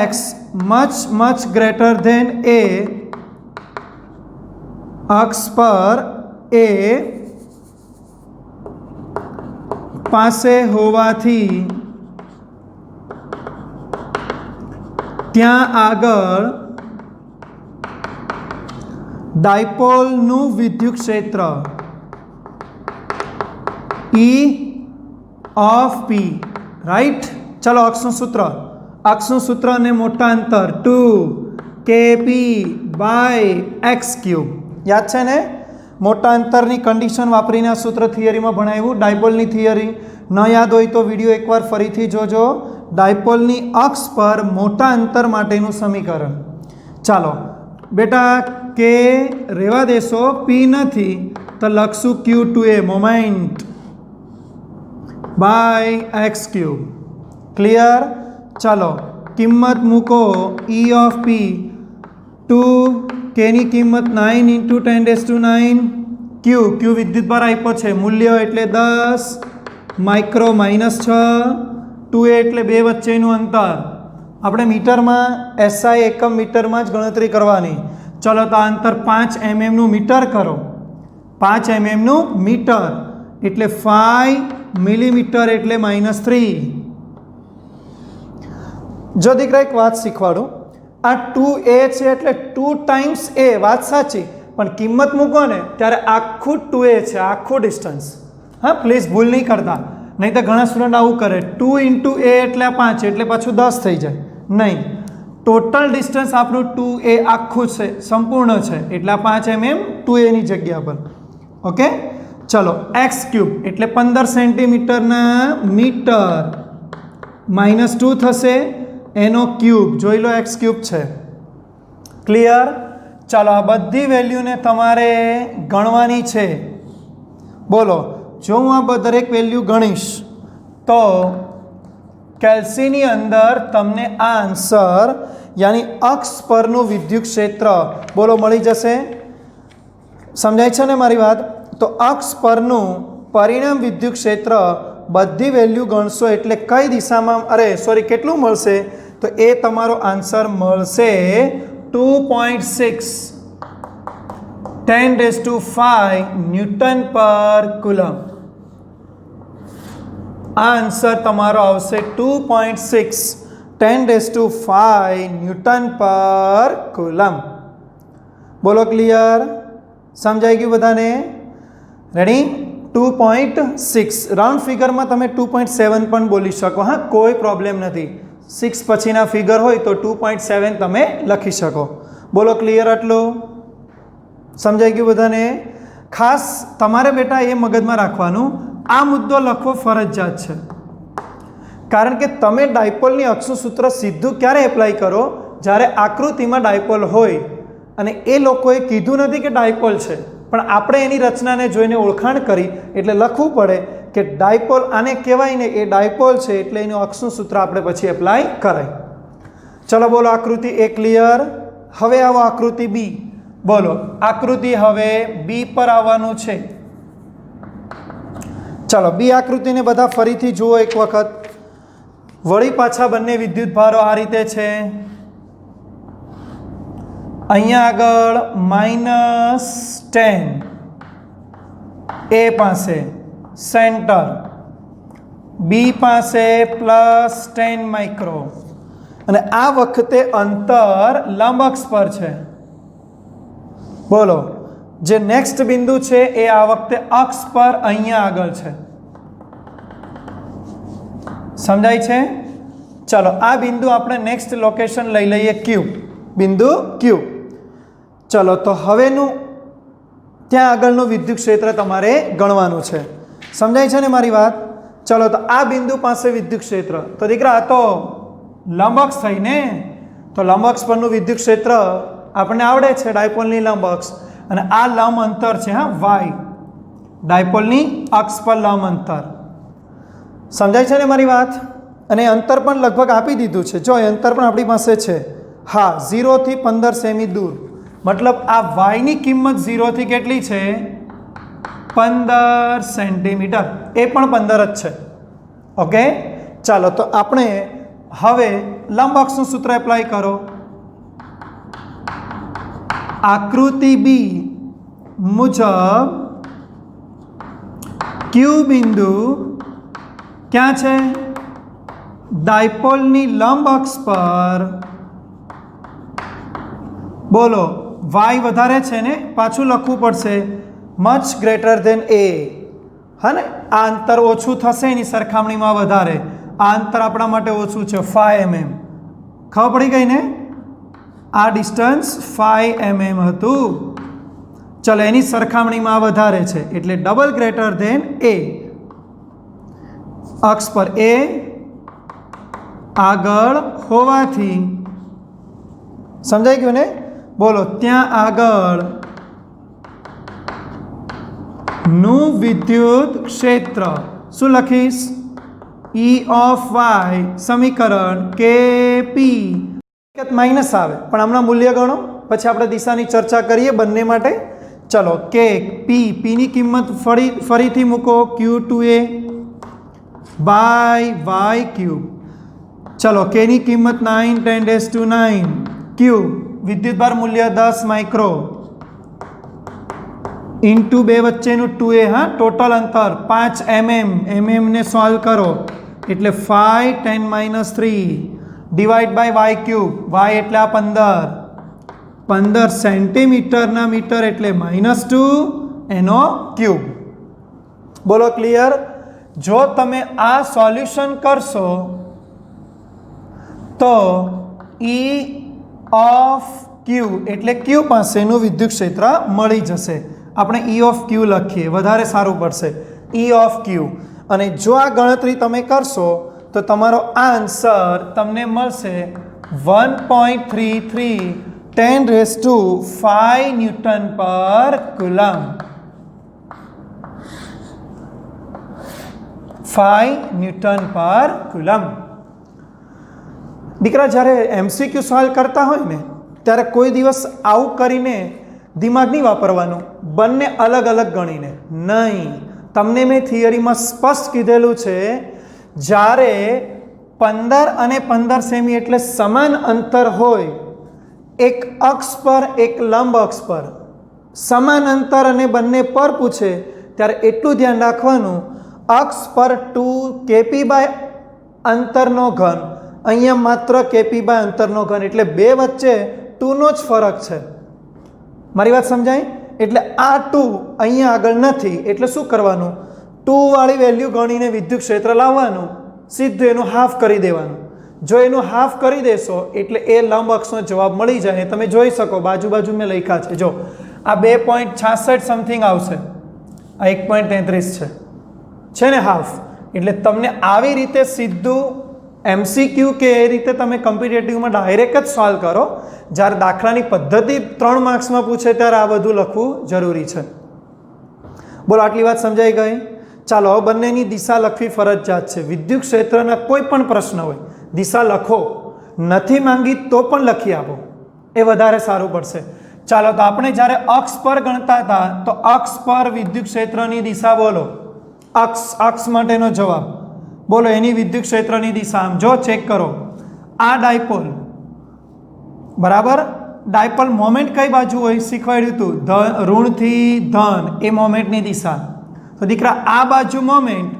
S1: x much greater than a, અક્ષ પર a પાસે હોવાથી ત્યાં આગળ ડાયપોલનું વિદ્યુત ક્ષેત્ર E of P, રાઈટ. ચલો અક્ષનું સૂત્ર અને મોટા અંતર 2kp/x³. યાદ છે ને? મોટા અંતરની કન્ડિશન વાપરીને આ સૂત્ર થિયરીમાં ભણાવ્યું, ડાયપોલની થિયરી. ન યાદ હોય તો વિડીયો એકવાર ફરીથી જોજો. ડાયપોલની અક્ષ પર મોટા અંતર માટેનું સમીકરણ. ચાલો બેટા, કે રહેવા દેશો, પી નથી તો લખશું Q2A મોમેન્ટ /x³. ક્લિયર? ચાલો કિંમત મૂકો. E of P 2 કેની કિંમત 9 × 10⁹ Q વિદ્યુતભાર આપ્યો છે, મૂલ્ય એટલે 10 માઇક્રો -6. 2A એટલે બે વચ્ચેનું અંતર. આપણે મીટરમાં SI એકમ મીટરમાં જ ગણતરી કરવાની. ચલો તો આ અંતર 5 mm નું મીટર કરો. 5 mm નું મીટર એટલે 5 મિલીમીટર એટલે -3. જો દીકરા એક વાત શીખવાડું, આ 2A છે એટલે 2 ટાઈમ્સ A, વાત સાચી, પણ કિંમત મૂકો ને ત્યારે આખું 2A છે, આખું ડિસ્ટન્સ. હા, પ્લીઝ ભૂલ નહીં કરતા, નહીં તો ઘણા સ્ટુડન્ટ આવું કરે, 2 × A એટલે 5 એટલે પાછું 10 થઈ જાય. નહીં, ટોટલ ડિસ્ટન્સ આપણું 2A આખું છે, સંપૂર્ણ છે, એટલે 5 mm 2A ની જગ્યા પર. ઓકે, ચલો x³ એટલે 15 સેન્ટીમીટરના મીટર -2 થશે, એનો ક્યુબ. જોઈ લો x³ છે. ક્લિયર? ચાલો આ બધી વેલ્યુને તમારે ગણવાની છે. બોલો, જો હું આ દરેક વેલ્યુ ગણીશ તો કેલ્સીની અંદર તમને આ આન્સર યાની અક્ષ પરનું વિદ્યુત ક્ષેત્ર બોલો મળી જશે. સમજાય છે ને મારી વાત? તો અક્ષ પરનું પરિણામ વિદ્યુત ક્ષેત્ર બધી વેલ્યુ ગણશો એટલે કઈ દિશામાં, કેટલું મળશે? તો એ તમારો આન્સર મળશે 2.6 10⁵ ન્યૂટન પર કુલમ. આ આન્સર તમારો આવશે 2.6 10⁵ ન્યૂટન પર કુલમ. બોલો ક્લિયર? સમજાઈ ગયું બધાને? રેડી? 2.6 રાઉન્ડ ફિગરમાં તમે 2.7 પણ બોલી શકો. હા, કોઈ પ્રોબ્લેમ નથી. 6 પછીના ફિગર હોય તો 2.7 તમે લખી શકો. બોલો ક્લિયર? આટલું સમજાઈ ગયું બધાને? ખાસ તમારે બેટા એ મગજમાં રાખવાનું, આ મુદ્દો લખવો ફરજિયાત છે. કારણ કે તમે ડાયપોલની અક્ષનું સૂત્ર સીધું ક્યારે એપ્લાય કરો? જ્યારે આકૃતિમાં ડાયપોલ હોય. અને એ લોકોએ કીધું નથી કે ડાયપોલ છે, પણ આપણે એની રચનાને જોઈને ઓળખાણ કરી એટલે લખવું પડે કે ડાયપોલ આને કહેવાય ને, એ ડાયપોલ છે એટલે એનું અક્ષનું સૂત્ર આપણે પછી એપ્લાય કરાય. ચલો બોલો, આકૃતિ A ક્લિયર? હવે આવો આકૃતિ B. બોલો, આકૃતિ હવે B પર આવવાનું છે. ચાલો B આકૃતિને બધા ફરીથી જુઓ એક વખત. વળી પાછા બંને વિદ્યુત ભારો આ રીતે છે. અહીંયા આગળ -10 A પાસે સેન્ટર, B પાસે +10 માઇક્રો, અને આ વખતે અંતર લંબ અક્ષ પર છે. બોલો, જે નેક્સ્ટ બિંદુ છે એ આ વખતે અક્ષ પર અહીંયા આગળ છે. સમજાય છે? ચાલો આ બિંદુ આપણે નેક્સ્ટ લોકેશન લઈ લઈએ Q, બિંદુ Q. ચલો તો હવેનું ત્યાં આગળનું વિદ્યુત ક્ષેત્ર તમારે ગણવાનું છે. સમજાય છે ને મારી વાત? ચલો તો આ બિંદુ પાસે વિદ્યુત ક્ષેત્ર, તો દીકરા આ તો લંબ અક્ષ થઈ ને, તો લંબ અક્ષ પરનું વિદ્યુત ક્ષેત્ર આપણને આવડે છે, ડાયપોલની લંબ અક્ષ. અને આ લંબ અંતર છે, હા y, ડાયપોલની અક્ષ પર લંબ અંતર. સમજાય છે ને મારી વાત? અને અંતર પણ લગભગ આપી દીધું છે. જો અંતર પણ આપણી પાસે છે. હા, 0 થી 15 સેમી દૂર. મતલબ આ y ની કિંમત 0 થી કેટલી છે? 15 સેન્ટીમીટર. એ પણ 15 જ છે. ઓકે, ચાલો તો આપણે હવે લંબ અક્ષનું સૂત્ર એપ્લાય કરો. આકૃતિ B મુજબ Q બિંદુ ક્યાં છે? ડાયપોલની લંબ અક્ષ પર બોલો વાય વધારે છે ને, પાછું લખવું પડશે મચ ગ્રેટર ધેન એ, હા ને. આ અંતર ઓછું થશે એની સરખામણીમાં વધારે. આ અંતર આપણા માટે ઓછું છે 5 mm. ખબર પડી ગઈ ને? આ ડિસ્ટન્સ 5 mm હતું. ચલો એની સરખામણીમાં વધારે છે એટલે ડબલ ગ્રેટર ધેન એ. અક્ષ પર એ આગળ હોવાથી, સમજાઈ ગયું ને? બોલો ત્યાં આગળ નું વિદ્યુત ક્ષેત્ર શું લખીશ? E ઓફ વાય સમીકરણ KP માઇનસ આવે પણ હમણાં મૂલ્ય ગણો, પછી આપણે દિશાની ચર્ચા કરીએ બંને માટે. ચલો કે પીની કિંમત ફરીથી મૂકો Q2A બાય વાય ક્યુબ. ચલો કેની કિંમત 9 × 10⁹ ક્યુબ. વિદ્યુતભાર મૂલ્ય 10 માઇક્રો ઇન્ટુ બે વચ્ચેનું 2A. હા, ટોટલ અંતર 5 mm ને સોલ્વ કરો એટલે 5 × 10⁻³ divide by y cube. Y એટલે આ 15 સેન્ટીમીટરના મીટર એટલે -2 એનો ક્યુબ. બોલો ક્લિયર? જો તમે આ સોલ્યુશન કરશો તો E ઓફ ક્યુ એટલે ક્યુ પાસેનું વિદ્યુત ક્ષેત્ર મળી જશે. આપણે E ઓફ ક્યુ લખીએ, વધારે સારું પડશે. E ઓફ ક્યુ. અને જો આ ગણતરી તમે કરશો તો તમારો આન્સર તમને મળશે 1.33 10⁵ ન્યૂટન પર કુલમ. 5 ન્યૂટન પર કુલમ. દીકરા જ્યારે MCQ સોલ્વ કરતા હોય ને ત્યારે કોઈ દિવસ આવું કરીને દિમાગ નહીં વાપરવાનું, બંને અલગ અલગ ગણીને નહીં. તમને મેં થિયરીમાં સ્પષ્ટ કીધેલું છે જ્યારે 15 અને 15 સેમી એટલે સમાન અંતર હોય, એક અક્ષ પર એક લંબ અક્ષ પર સમાન અંતર અને બંને પર પૂછે ત્યારે એટલું ધ્યાન રાખવાનું, અક્ષ પર 2 kp બાય અંતરનો ઘન, અહીંયા માત્ર kp બાય અંતરનો ઘન એટલે બે વચ્ચે 2 નો જ ફરક છે. મારી વાત સમજાય? એટલે આ 2 અહીંયા આગળ નથી એટલે શું કરવાનું? 2 વાળી વેલ્યુ ગણીને વિદ્યુત ક્ષેત્ર લાવવાનું, સીધું એનું હાફ કરી દેવાનું. જો એનું હાફ કરી દેશો એટલે એ લંબ અક્ષનો જવાબ મળી જાય. તમે જોઈ શકો બાજુ મેં લખ્યા છે. જો આ 2.66 સમથિંગ આવશે, આ 1.33 છે ને હાફ. એટલે તમને આવી રીતે સીધું MCQ કે એ રીતે તમે કોમ્પિટિટિવમાં ડાયરેક્ટ જ સોલ્વ કરો. જ્યારે દાખલાની પદ્ધતિ 3 માર્ક્સમાં પૂછે ત્યારે આ બધું લખવું જરૂરી છે. બોલો આટલી વાત સમજાઈ ગઈ? ચાલો હવે બંનેની દિશા લખવી ફરજિયાત છે. વિદ્યુત ક્ષેત્રના કોઈ પણ પ્રશ્ન હોય દિશા લખો, નથી માંગી તો પણ લખી આપો, એ વધારે સારું પડશે. ચાલો તો આપણે જ્યારે અક્ષ પર ગણતા હતા તો અક્ષ પર વિદ્યુત ક્ષેત્રની દિશા બોલો. અક્ષ માટેનો જવાબ બોલો. એની વિદ્યુત ક્ષેત્રની દિશા આમ જો ચેક કરો. આ ડાયપોલ બરાબર, ડાયપોલ મોમેન્ટ કઈ બાજુ હોય શીખવાડ્યું હતું, ઋણથી ધન, એ મોમેન્ટની દિશા. તો દીકરા આ બાજુ મોમેન્ટ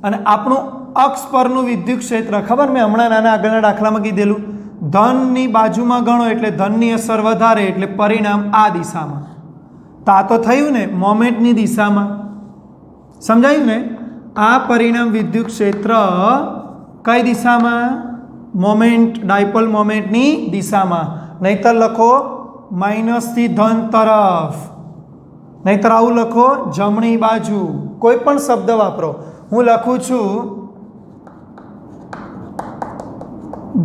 S1: અને આપણું અક્ષ પરનું વિદ્યુત ક્ષેત્ર ખબર, મેં હમણાં નાના આગળના દાખલામાં કીધેલું, ધનની બાજુમાં ગણો એટલે ધનની અસર વધારે એટલે પરિણામ આ દિશામાં. તો આ તો થયું ને મોમેન્ટની દિશામાં, સમજાયું ને? આ પરિણામ વિદ્યુત ક્ષેત્ર કઈ દિશામાં? મોમેન્ટ, ડાયપોલ મોમેન્ટની દિશામાં. નહીતર લખો માઇનસથી ધન તરફ, નહીતર આવું લખો જમણી બાજુ, કોઈ પણ શબ્દ વાપરો. હું લખું છું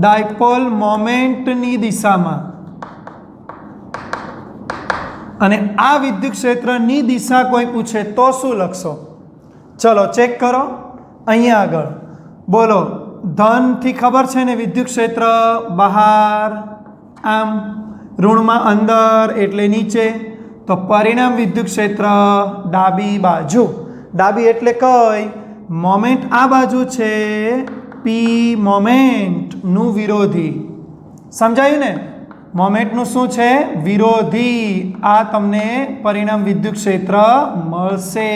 S1: ડાયપોલ મોમેન્ટની દિશામાં અને આ વિદ્યુત ક્ષેત્રની દિશા કોઈ પૂછે તો શું લખશો? ચલો ચેક કરો. અહીંયા આગળ બોલો, ધનથી ખબર છે ને વિદ્યુત ક્ષેત્ર બહાર આમ, ઋણમાં અંદર એટલે નીચે. તો પરિણામ વિદ્યુત ક્ષેત્ર ડાબી બાજુ. ડાબી એટલે કઈ? મોમેન્ટ આ બાજુ છે, પી મોમેન્ટનું વિરોધી. સમજાયું ને? મોમેન્ટનું શું છે? વિરોધી. આ તમને પરિણામ વિદ્યુત ક્ષેત્ર મળશે.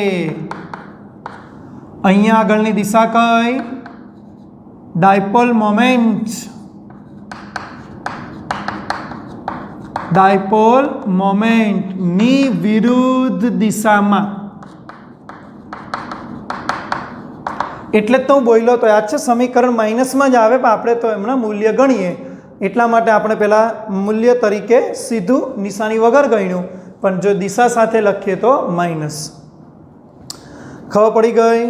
S1: અહીંયા આગળની દિશા કઈ? Dipole moment. ડાયપોલ મોમેન્ટની વિરુદ્ધ દિશામાં. એટલે જ તો હું બોલ્યો તો યાદ છે, સમીકરણ માઇનસમાં જ આવે પણ આપણે તો એમના મૂલ્ય ગણીએ એટલા માટે આપણે પહેલાં મૂલ્ય તરીકે સીધું નિશાની વગર ગણ્યું, પણ જો દિશા સાથે લખીએ તો માઇનસ. ખબર પડી ગઈ?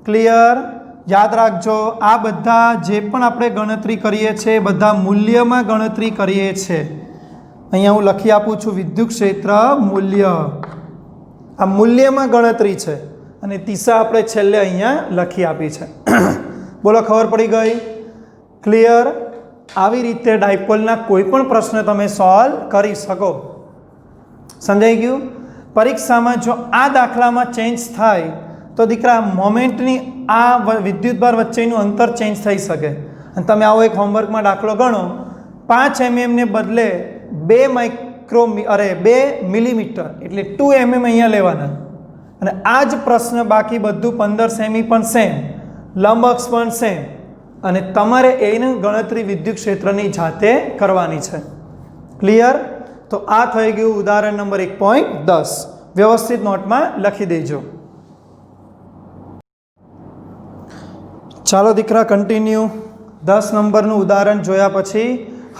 S1: ક્લિયર? યાદ રાખજો, આ બધા જે પણ આપણે ગણતરી કરીએ છીએ બધા મૂલ્યમાં ગણતરી કરીએ છીએ. અહીંયા હું લખી આપું છું વિદ્યુત ક્ષેત્ર મૂલ્ય, આ મૂલ્યમાં ગણતરી છે અને દિશા આપણે છેલ્લે અહીંયા લખી આપી છે. બોલો, ખબર પડી ગઈ? ક્લિયર? આવી રીતે ડાયપોલના કોઈ પણ પ્રશ્ન તમે સોલ્વ કરી શકો. સમજાઈ ગયું? પરીક્ષામાં જો આ દાખલામાં ચેન્જ થાય તો દીકરા મોમેન્ટની આ વિદ્યુતભાર વચ્ચેનું અંતર ચેન્જ થઈ શકે. અને તમે આવો એક હોમવર્કમાં દાખલો ગણો, 5 mm ને બદલે 2 મિલીમીટર એટલે 2 mm અહીંયા લેવાના. અને આ જ પ્રશ્ન બાકી બધું 15 સેમી પણ સેમ, લંબ અક્ષ પણ સેમ, અને તમારે એની ગણતરી વિદ્યુત ક્ષેત્રની જાતે કરવાની છે. ક્લિયર? તો આ થઈ ગયું ઉદાહરણ નંબર 1.10. વ્યવસ્થિત નોટમાં લખી દેજો. ચાલો દીકરા, કન્ટિન્યુ. 10 નંબરનું ઉદાહરણ જોયા પછી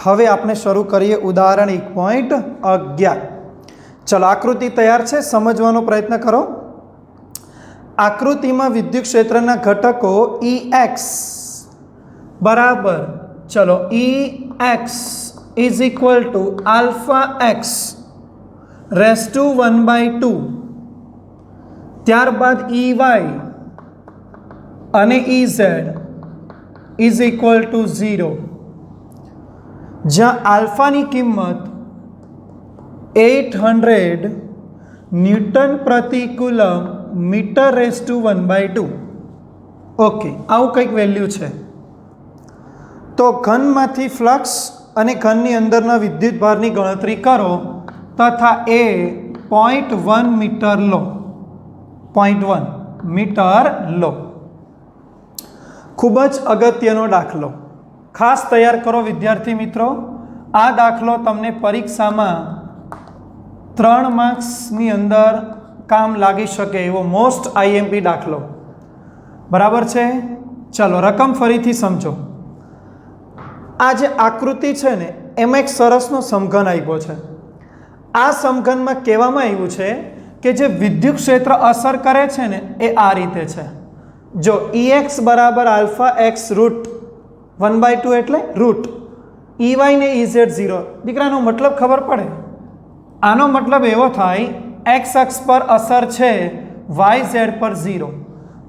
S1: હવે આપણે શરૂ કરીએ ઉદાહરણ 1.11. ચલો, આકૃતિ તૈયાર છે, સમજવાનો પ્રયત્ન કરો. આકૃતિમાં વિદ્યુત ક્ષેત્રના ઘટકો EX બરાબર, ચલો, EX is equal to alpha x raise to 1/2, ત્યારબાદ EY અને EZ ઇઝ ઇક્વલ ટુ 0, જ્યાં આલ્ફાની કિંમત 800 ન્યૂટન પ્રતિ coulomb metre raise to 1/2. Okay, આવું કંઈક વેલ્યુ છે. તો ઘનમાંથી ફ્લક્સ અને ઘનની અંદરના વિદ્યુત ભારની ગણતરી કરો તથા એ 0.1 મીટર લો. 0.1 મીટર લો. ખૂબ જ અગત્યનો દાખલો, ખાસ તૈયાર કરો વિદ્યાર્થી મિત્રો. આ દાખલો તમને પરીક્ષામાં 3 માર્ક્સની અંદર કામ લાગી શકે એવો મોસ્ટ IMP દાખલો. બરાબર છે? ચાલો, રકમ ફરીથી સમજો. આ જે આકૃતિ છે ને એમાં એક સરસનો સમઘન આપ્યો છે. આ સમઘનમાં કહેવામાં આવ્યું છે કે જે વિદ્યુત ક્ષેત્ર અસર કરે છે ને એ આ રીતે છે. જો EX બરાબર આલ્ફા એક્સ રૂટ 1/2 એટલે રૂટ EY ને EZ 0. દીકરાનો મતલબ ખબર પડે? આનો મતલબ એવો થાય એક્સ અક્ષ પર અસર છે, YZ પર 0.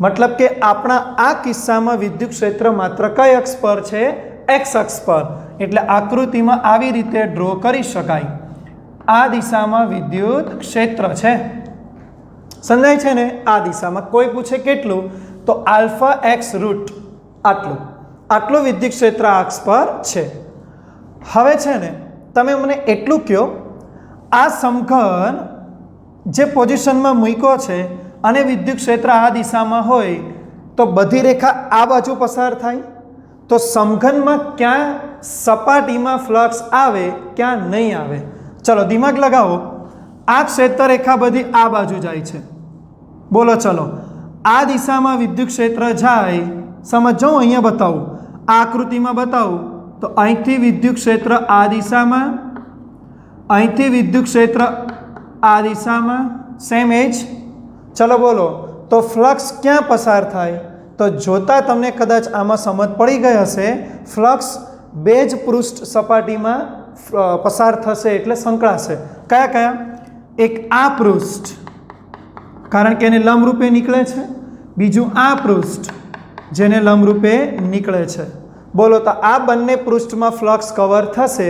S1: મતલબ કે આપણા આ કિસ્સામાં વિદ્યુત ક્ષેત્ર માત્ર કઈ અક્ષ પર છે? એક્સ અક્ષ પર. એટલે આકૃતિમાં આવી રીતે ડ્રો કરી શકાય. આ દિશામાં વિદ્યુત ક્ષેત્ર છે, સમજાય છે ને? આ દિશામાં કોઈ પૂછે કેટલું, તો આલ્ફા એક્સ રૂટ આટલું વિદ્યુત ક્ષેત્ર આ અક્ષ પર છે. હવે છે ને તમે મને એટલું કહો, આ સમઘન જે પોઝિશનમાં મૂક્યો છે અને વિદ્યુત ક્ષેત્ર આ દિશામાં હોય તો બધી રેખા આ બાજુ પસાર થાય, તો સમઘનમાં ક્યાં સપાટીમાં ફ્લક્સ આવે, ક્યાં નહીં આવે? ચલો દિમાગ લગાવો. આ ક્ષેત્ર રેખા બધી આ બાજુ જાય છે. બોલો, ચલો, આ દિશામાં વિદ્યુત ક્ષેત્ર જાય. સમજો, હું અહીંયા બતાવું, આ આકૃતિમાં બતાવું તો અહીંથી વિદ્યુત ક્ષેત્ર આ દિશામાં, અહીંથી વિદ્યુત ક્ષેત્ર આ દિશામાં, સેમ એજ. ચલો બોલો, તો ફ્લક્સ ક્યાં પસાર થાય? તો જોતા તમને કદાચ આમાં સમજ પડી ગઈ હશે, ફ્લક્સ બે જ પૃષ્ઠ સપાટીમાં પસાર થશે એટલે સંકળાશે. કયા કયા? એક આ પૃષ્ઠ, કારણ કે એને લંબરૂપે નીકળે છે, બીજું આ પૃષ્ઠ જેને લંબરૂપે નીકળે છે. બોલો, તો આ બંને પૃષ્ઠમાં ફ્લક્સ કવર થશે,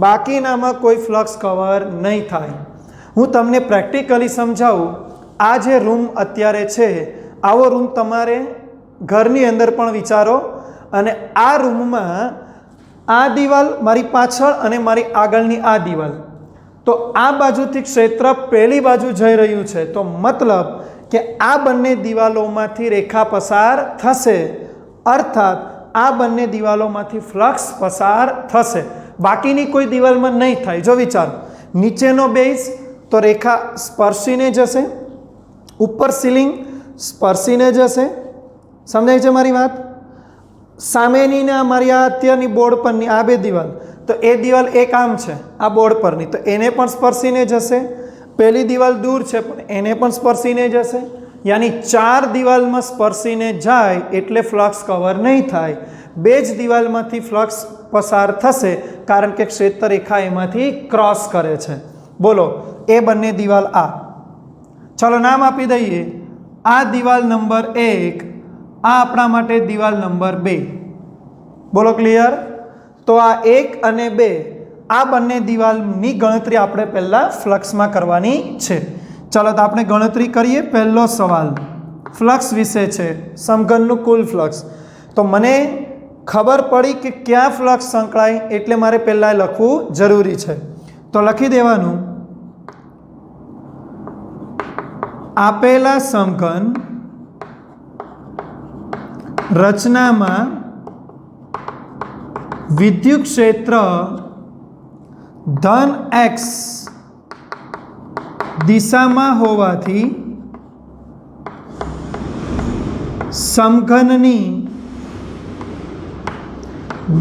S1: બાકીનામાં કોઈ ફ્લક્સ કવર નહીં થાય. હું તમને પ્રેક્ટિકલી સમજાવું. આ જે રૂમ અત્યારે છે, આવો રૂમ તમારે ઘરની અંદર પણ વિચારો, અને આ રૂમમાં આ દિવાલ મારી પાછળ અને મારી આગળની આ દિવાલ, તો આ બાજુથી ક્ષેત્ર પહેલી બાજુ જઈ રહ્યું છે, તો મતલબ કે આ બંને દિવાલોમાંથી રેખા પસાર થશે, અર્થાત આ બંને દિવાલોમાંથી ફ્લક્સ પસાર થશે. બાકીની કોઈ દિવાલમાં નહીં થાય. જો વિચારો, નીચેનો બેઝ તો રેખા સ્પર્શીને જશે, ઉપર સીલિંગ સ્પર્શીને જશે. સમજાય છે મારી વાત? સામેની ને મારી આ અત્યારની બોર્ડ પરની આ બે દિવાલ, તો એ દિવાલ એક આમ છે આ બોર્ડ પરની, તો એને પણ સ્પર્શીને જશે. પહેલી દિવાલ દૂર છે પણ એને પણ સ્પર્શીને જશે. યાની 4 દિવાલમાં સ્પર્શીને જાય એટલે ફ્લક્સ કવર નહીં થાય. 2 જ દિવાલમાંથી ફ્લક્સ પસાર થશે કારણ કે ક્ષેત્ર રેખા એમાંથી ક્રોસ કરે છે. બોલો, એ બંને દિવાલ આ. ચાલો નામ આપી દઈએ. આ દિવાલ નંબર 1, આ આપણા માટે દિવાલ નંબર 2. બોલો ક્લિયર? તો આ 1 અને 2 આ બંને દિવાલની ગણતરી આપણે પહેલાં ફ્લક્સમાં કરવાની છે. ચાલો તો આપણે ગણતરી કરીએ. પહેલો સવાલ ફ્લક્સ વિશે છે, સમઘનનું કુલ ફ્લક્સ. તો મને ખબર પડી કે ક્યાં ફ્લક્સ સંકળાય એટલે મારે પહેલાં લખવું જરૂરી છે. તો લખી દેવાનું, આપેલા સમઘન રચનામાં વિદ્યુત ક્ષેત્ર ધન x દિશામાં હોવાથી સમઘનની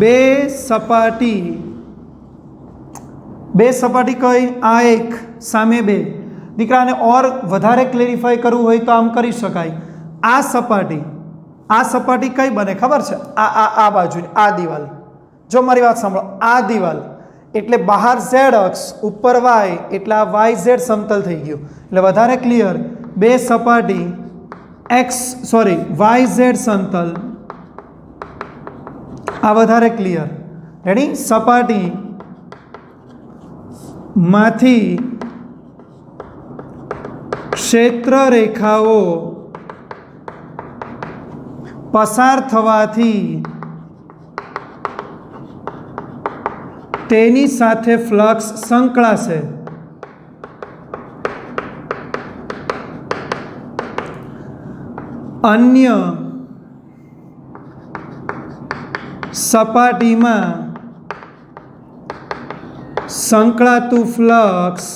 S1: બે સપાટી કઈ? આ એક, સામે 2. દીકરાને ઓર વધારે ક્લેરિફાઈ કરવું હોય તો આમ કરી શકાય. આ સપાટી કઈ બને ખબર છે? આ બાજુ આ દિવાલ. જો મારી વાત સાંભળો, આ દિવાલ એટલે બહાર z અક્ષ, ઉપર y, એટલે આ yz સમતલ થઈ ગયું. એટલે વધારે ક્લિયર, બે સપાટી yz સમતલ, આ વધારે ક્લિયર. રેડી? સપાટી માંથી ક્ષેત્ર રેખાઓ પસાર થવાથી તેની સાથે ફ્લક્સ સંકળાશે. અન્ય સપાટીમાં સંકળાતું ફ્લક્સ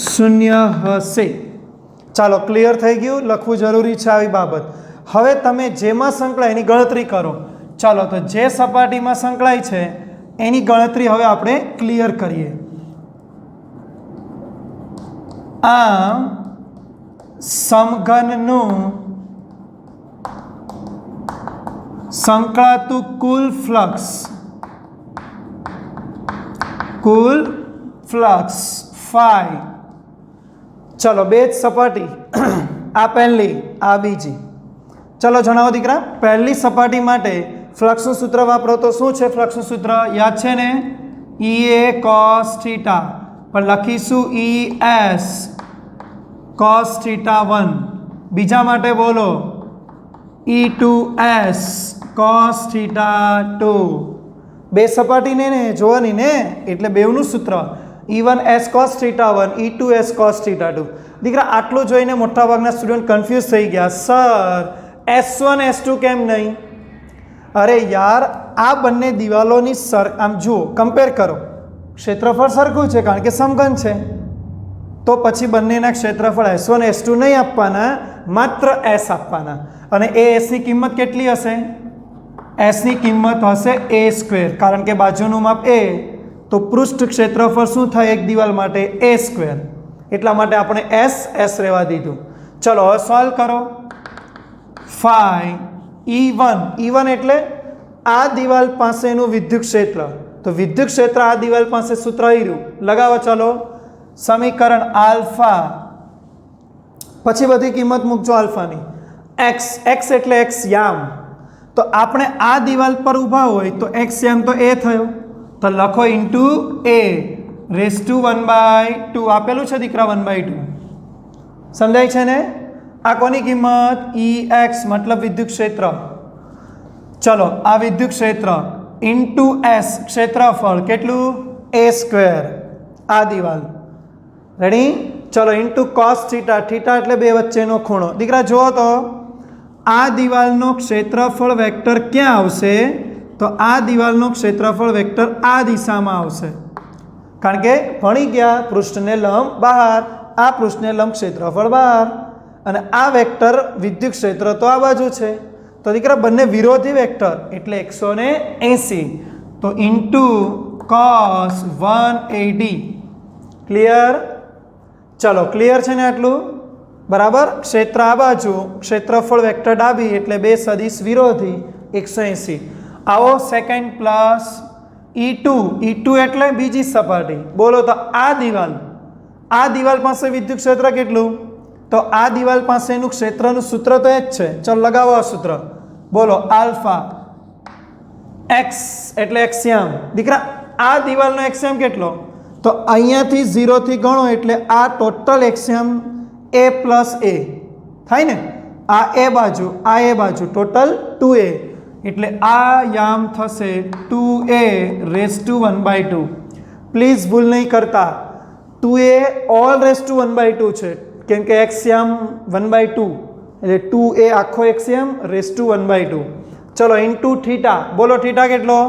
S1: શૂન્ય હશે. ચાલો ક્લિયર થઈ ગયું? લખવું જરૂરી છે આવી બાબત. હવે તમે જેમાં સંકળાય એની ગણતરી કરો. ચાલો તો જે સપાટીમાં સંકળાય છે એની ગણતરી હવે આપણે ક્લિયર કરીએ. આ સમઘનનું સંકળાતું કુલ ફ્લક્સ phi. ચલો બે જ સપાટી, આ પહેલી, આ બીજી. ચલો જણાવો દીકરા, પહેલી સપાટી માટે ફ્લક્સનું સૂત્ર વાપરો તો શું છે ફ્લક્સનું સૂત્ર? યાદ છે ને? EA cos θ, પણ લખીશું ES cos θ1. બીજા માટે બોલો E2S cos θ2. બે સપાટીને ને જોવાની ને, એટલે બેવનું સૂત્ર E1S cos θ1, E2S cos θ2. દીકરા આટલું જોઈને મોટાભાગના સ્ટુડન્ટ કન્ફ્યુઝ થઈ ગયા, સર S1 S2 કેમ નહીં? અરે યાર, આ બંને દિવાલોની આમ જુઓ, કમ્પેર કરો. ક્ષેત્રફળ સરખું છે કારણ કે સમઘન છે, તો પછી બંનેના ક્ષેત્રફળ S1 S2 નહીં આપવાના, માત્ર S આપવાના. અને એ Sની કિંમત કેટલી હશે? Sની કિંમત હશે A², કારણ કે બાજુનું માપ A, તો પૃષ્ઠ ક્ષેત્રફળ શું થાય એક દિવાલ માટે? A². એટલા માટે આપણે S રહેવા દીધું. ચલો હવે સોલ્વ કરો. phi E1 એટલે આ દિવાલ પાસેનું વિદ્યુત ક્ષેત્ર. તો વિદ્યુત ક્ષેત્ર આ દિવાલ પાસે સૂત્ર આવ્યું, લગાવો. ચલો સમીકરણ આલ્ફા, પછી બધી કિંમત મૂકજો આલ્ફાની. x એટલે x યામ, તો આપણે આ દિવાલ પર ઊભા હોય તો x યામ તો a થયો, તો લખો ઇન્ટુ a⁻², આપેલું છે દીકરા 1/2. સમજાય છે ને? આ કોની કિંમત? EX મતલબ વિદ્યુત ક્ષેત્ર. ચલો આ વિદ્યુત ક્ષેત્ર ઇન્ટુ S ક્ષેત્રફળ કેટલું? A². આ દિવાલ. રેડી? ચલો ઇન્ટુ cos θ, એટલે બે વચ્ચેનો ખૂણો. દીકરા જુઓ તો આ દિવાલનો ક્ષેત્રફળ વેક્ટર ક્યાં આવશે? તો આ દિવાલનું ક્ષેત્રફળ વેક્ટર આ દિશામાં આવશે, કારણ કે ભણી ગયા પૃષ્ઠને લંબ બહાર, આ પૃષ્ઠને લંબ ક્ષેત્રફળ બહાર, અને આ વેક્ટર વિદ્યુત ક્ષેત્ર તો આ બાજુ છે. તો દીકરા બંને વિરોધી વેક્ટર એટલે 180, તો ઇન્ટુ cos 180. ક્લિયર? ચલો ક્લિયર છે ને આટલું? બરાબર. ક્ષેત્ર આ બાજુ, ક્ષેત્રફળ વેક્ટર ડાબી એટલે બે સદિશ વિરોધી 180. આવો સેકન્ડ પ્લસ E2 એટલે બીજી સપાટી. બોલો તો આ દિવાલ પાસે વિદ્યુત ક્ષેત્ર કેટલું? તો આ દિવાલ પાસેનું ક્ષેત્રનું સૂત્ર તો એ જ છે. ચલ લગાવો આ સૂત્ર. બોલો આલ્ફા x એટલે એક્સિયમ. દીકરા આ દિવાલનો એક્સિયમ કેટલો? તો અહીંયાથી 0 થી ગણો એટલે આ total Axiom a plus a થાય ને. આ એ બાજુ ટોટલ 2a એટલે આ યામ થશે 2a રેઝ ટુ 1/2. પ્લીઝ ભૂલ નહીં કરતા, 2a ઓલ રેઝ ટુ 1/2 છે, કેમ કે એક્સિયમ 1/2 એટલે 2a આખો એક્સિયમ રેઝ ટુ 1/2. ચલો ઇન્ટુ થીટા. બોલો થીટા કેટલો?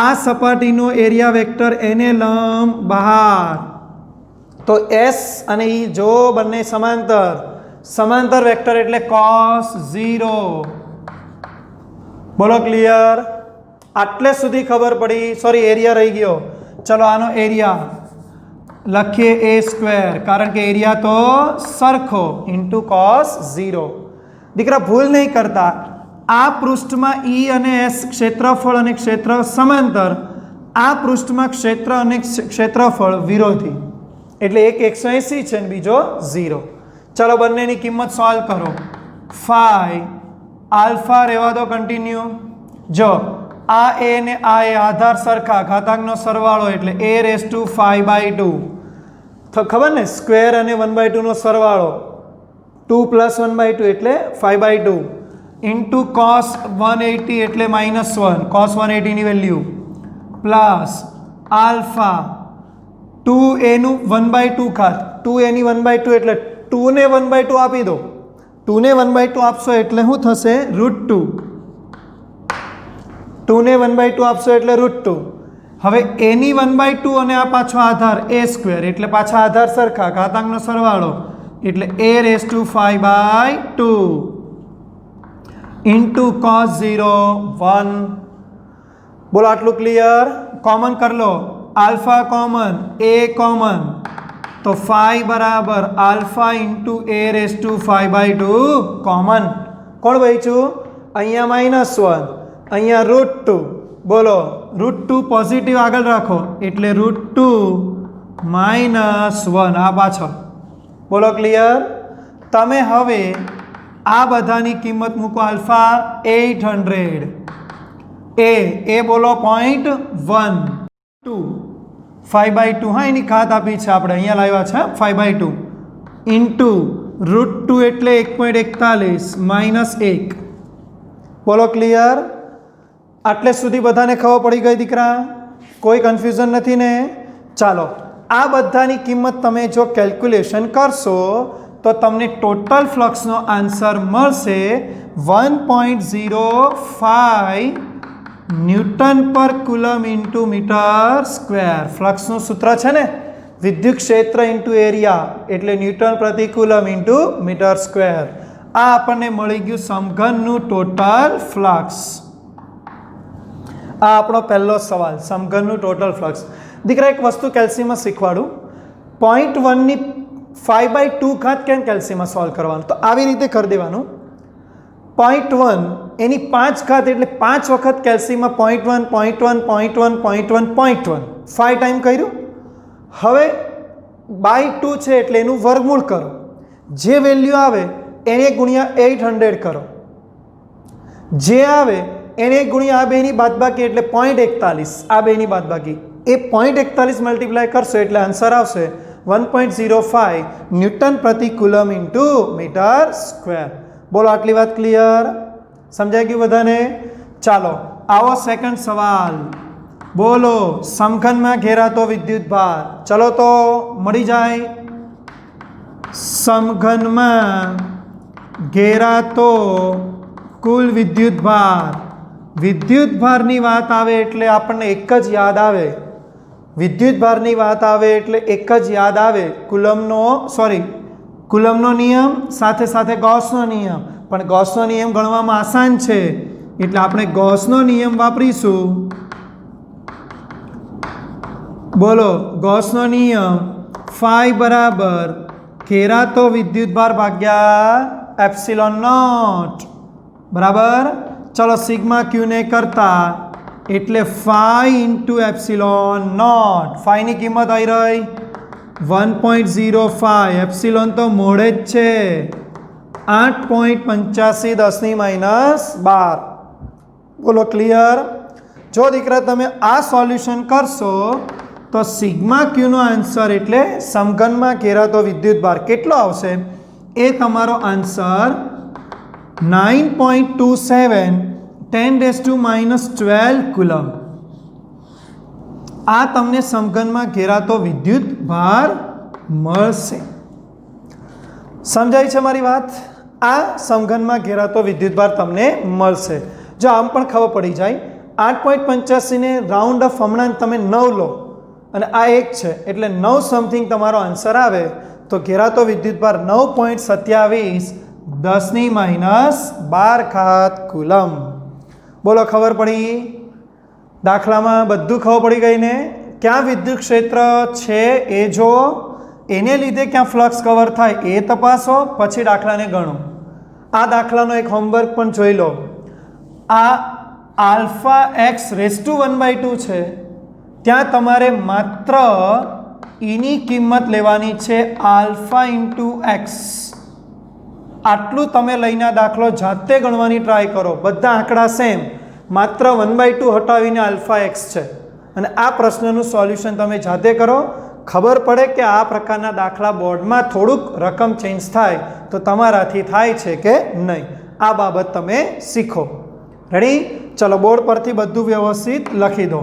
S1: આ સપાટીનો એરિયા વેક્ટર એને લંબ બહાર, તો s અને e જો બંને સમાંતર વેક્ટર એટલે cos 0. બોલો ક્લિયર? આટલે સુધી ખબર પડી? સોરી એરિયા રહી ગયો. ચલો આનો એરિયા લખીએ a², કારણ કે એરિયા તો સરખો, ઇન્ટુ cos 0. દીકરા ભૂલ નહીં કરતા, આ પૃષ્ઠમાં E અને S ક્ષેત્રફળ અને ક્ષેત્ર સમાંતર, આ પૃષ્ઠમાં ક્ષેત્ર અને ક્ષેત્રફળ વિરોધી, એટલે એક 180 છે ને બીજો 0. ચલો બંનેની કિંમત સોલ્વ કરો. ફાઈ આલ્ફા રહેવા દો કન્ટિન્યુ. જો આ a ને આ એ આધાર સરખા, ઘાતાંકનો સરવાળો એટલે a રેઝ ટુ 5/2. તો ખબર ને સ્ક્વેર અને 1/2 નો સરવાળો 2 પ્લસ 1/2 એટલે 5/2 ઇન્ટુ cos 180 એટલે -1, cos 180 ની વેલ્યુ પ્લસ આલ્ફા 2a નું 1/2 ઘાત, 2a ની 1/2 એટલે 2 ને 1/2 આપી દો. 2 ને 1/2 આપશો એટલે શું થશે? √2. 2 ને 1/2 આપશો એટલે √2. હવે a ની 1/2 અને આ પાછો આધાર a² એટલે પાછા આધાર સરખા, ઘાતાંકનો સરવાળો એટલે a raise to 5/2 into cos 0 1. બોલો આટલું ક્લિયર? કોમન કર લો, આલ્ફા કોમન, a કોમન, તો 5 બરાબર alpha into a raise to 5/2 common. કોણ બચ્યું? અહીંયા -1, અહીંયા √2. બોલો √2 પોઝિટિવ આગળ રાખો એટલે √2 -1 આ પાછળ. બોલો ક્લિયર? તમે હવે આ બધાની કિંમત મૂકો. આલ્ફા 800, એ બોલો 0.1, 5/2, હા એની ઘાત આપી છે આપણે, અહીંયા લાવ્યા છે 5/2 ઇન્ટુ √2 એટલે 1.41 -1. બોલો ક્લિયર? આટલે સુધી બધાને ખબર પડી ગઈ દીકરા? કોઈ કન્ફ્યુઝન નથી ને? ચાલો આ બધાની કિંમત તમે જો કેલ્ક્યુલેશન કરશો તો તમને ટોટલ ફ્લક્સનો આન્સર મળશે 1.05 ન્યૂટન પર કુલમ ઇન્ટુ મીટર સ્ક્વેર. ફ્લક્સનું સૂત્ર છે ને વિદ્યુત ક્ષેત્ર ઇન્ટુ એરિયા એટલે ન્યૂટન પ્રતિ કુલમ ઇન્ટુ મીટર સ્ક્વેર. આ આપણને મળી ગયું સમઘનનું ટોટલ ફ્લક્સ. આ આપણો પહેલો સવાલ, સમઘનનું ટોટલ ફ્લક્સ. દીકરા એક વસ્તુ કેલ્સીમાં શીખવાડું, 0.1 ની 5/2 ઘાત કેમ કેલ્સીમાં સોલ્વ કરવાનું? તો આવી રીતે કરી દેવાનું. 0.1 એની 5 ઘાત એટલે 5 વખત કેલ્સીમાં 0.1 0.1 0.1 0.1 0.1 5 ટાઈમ કર્યું. હવે /2 છે એટલે એનું વર્ગમૂળ કરો, જે વેલ્યુ આવે એને ગુણ્યા 800 કરો, જે આવે એને ગુણ્યા આ બેની બાદબાકી એટલે 0.41, આ બેની બાદબાકી એ 0.41 મલ્ટીપ્લાય કરશો એટલે આન્સર આવશે 1.05 ન્યૂટન પ્રતિ કુલમ ઇન્ટુ મીટર સ્ક્વેર. બોલો આટલી વાત ક્લિયર? સમજાઈ ગયું બધાને? ચાલો આવો સેકન્ડ સવાલ. બોલો સમઘનમાં ઘેરાતો વિદ્યુત ભાર. ચલો તો મળી જાય. સમઘનમાં ઘેરાતો કુલ વિદ્યુત ભાર વિદ્યુત ભારની વાત આવે એટલે આપણને એક જ યાદ આવે, વિદ્યુત ભારની વાત આવે એટલે એક જ યાદ આવે કુલમનો નિયમ સાથે સાથે ગૌસનો નિયમ. પણ ગૌસનો નિયમ ગણવામાં આસાન છે એટલે આપણે ગૌસનો નિયમ વાપરીશું. બોલો, ગૌસનો નિયમ ફાઈ બરાબર ઘેરાતો વિદ્યુતભાર ભાગ્યા એપ્સિલોન નોટ. બરાબર. ચલો સિગ્મા ક્યુને કરતા એટલે ફાઈ ઇન્ટુ એપ્સિલોન નોટ. ફાઈની કિંમત આવી રહી 1.05. એપ્સિલોન તો મોડે જ છે 8.85 10 - 12. બોલો ક્લિયર? જો દીકરા તમે આ સોલ્યુશન કરશો તો સિગ્મા ક્યુનો આન્સર એટલે સમઘનમાં ઘેરાતો વિદ્યુતભાર કેટલો આવશે? એ તમારો આન્સર 9.27 10⁻⁻12 કુલમ. આ તમને સમઘનમાં ઘેરાતો વિદ્યુતભાર મળશે. સમજાય છે મારી વાત? આ સમઘનમાં ઘેરાતો વિદ્યુતભાર તમને મળશે. જો આમ પણ ખબર પડી જાય 8.85 ને રાઉન્ડ ઓફ હમણાં તમે 9 લો અને આ 1 છે એટલે 9 સમથિંગ તમારો આન્સર આવે તો ઘેરાતો વિદ્યુતભાર 9.27 10⁻12 કુલમ. બોલો ખબર પડી? દાખલામાં બધું ખબર પડી ગઈ ને? ક્યાં વિદ્યુત ક્ષેત્ર છે એ જો, એને લીધે ક્યાં ફ્લક્સ કવર થાય એ તપાસો, પછી દાખલાને ગણો. આ દાખલાનો એક હોમવર્ક પણ જોઈ લો. આ આલ્ફા એક્સ રેઝ ટુ 1/2 છે, ત્યાં તમારે માત્ર ઈની કિંમત લેવાની છે આલ્ફા ઇન્ટુ એક્સ. આટલું તમે લઈને દાખલો જાતે ગણવાની ટ્રાય કરો. બધા આંકડા સેમ, માત્ર 1/2 હટાવીને આલ્ફા એક્સ છે. અને આ પ્રશ્નનું સોલ્યુશન તમે જાતે કરો. ખબર પડે કે આ પ્રકારના દાખલા બોર્ડમાં થોડુંક રકમ ચેન્જ થાય તો તમારાથી થાય છે કે નહીં, આ બાબત તમે શીખો. રેડી? ચલો બોર્ડ પરથી બધું વ્યવસ્થિત લખી દો.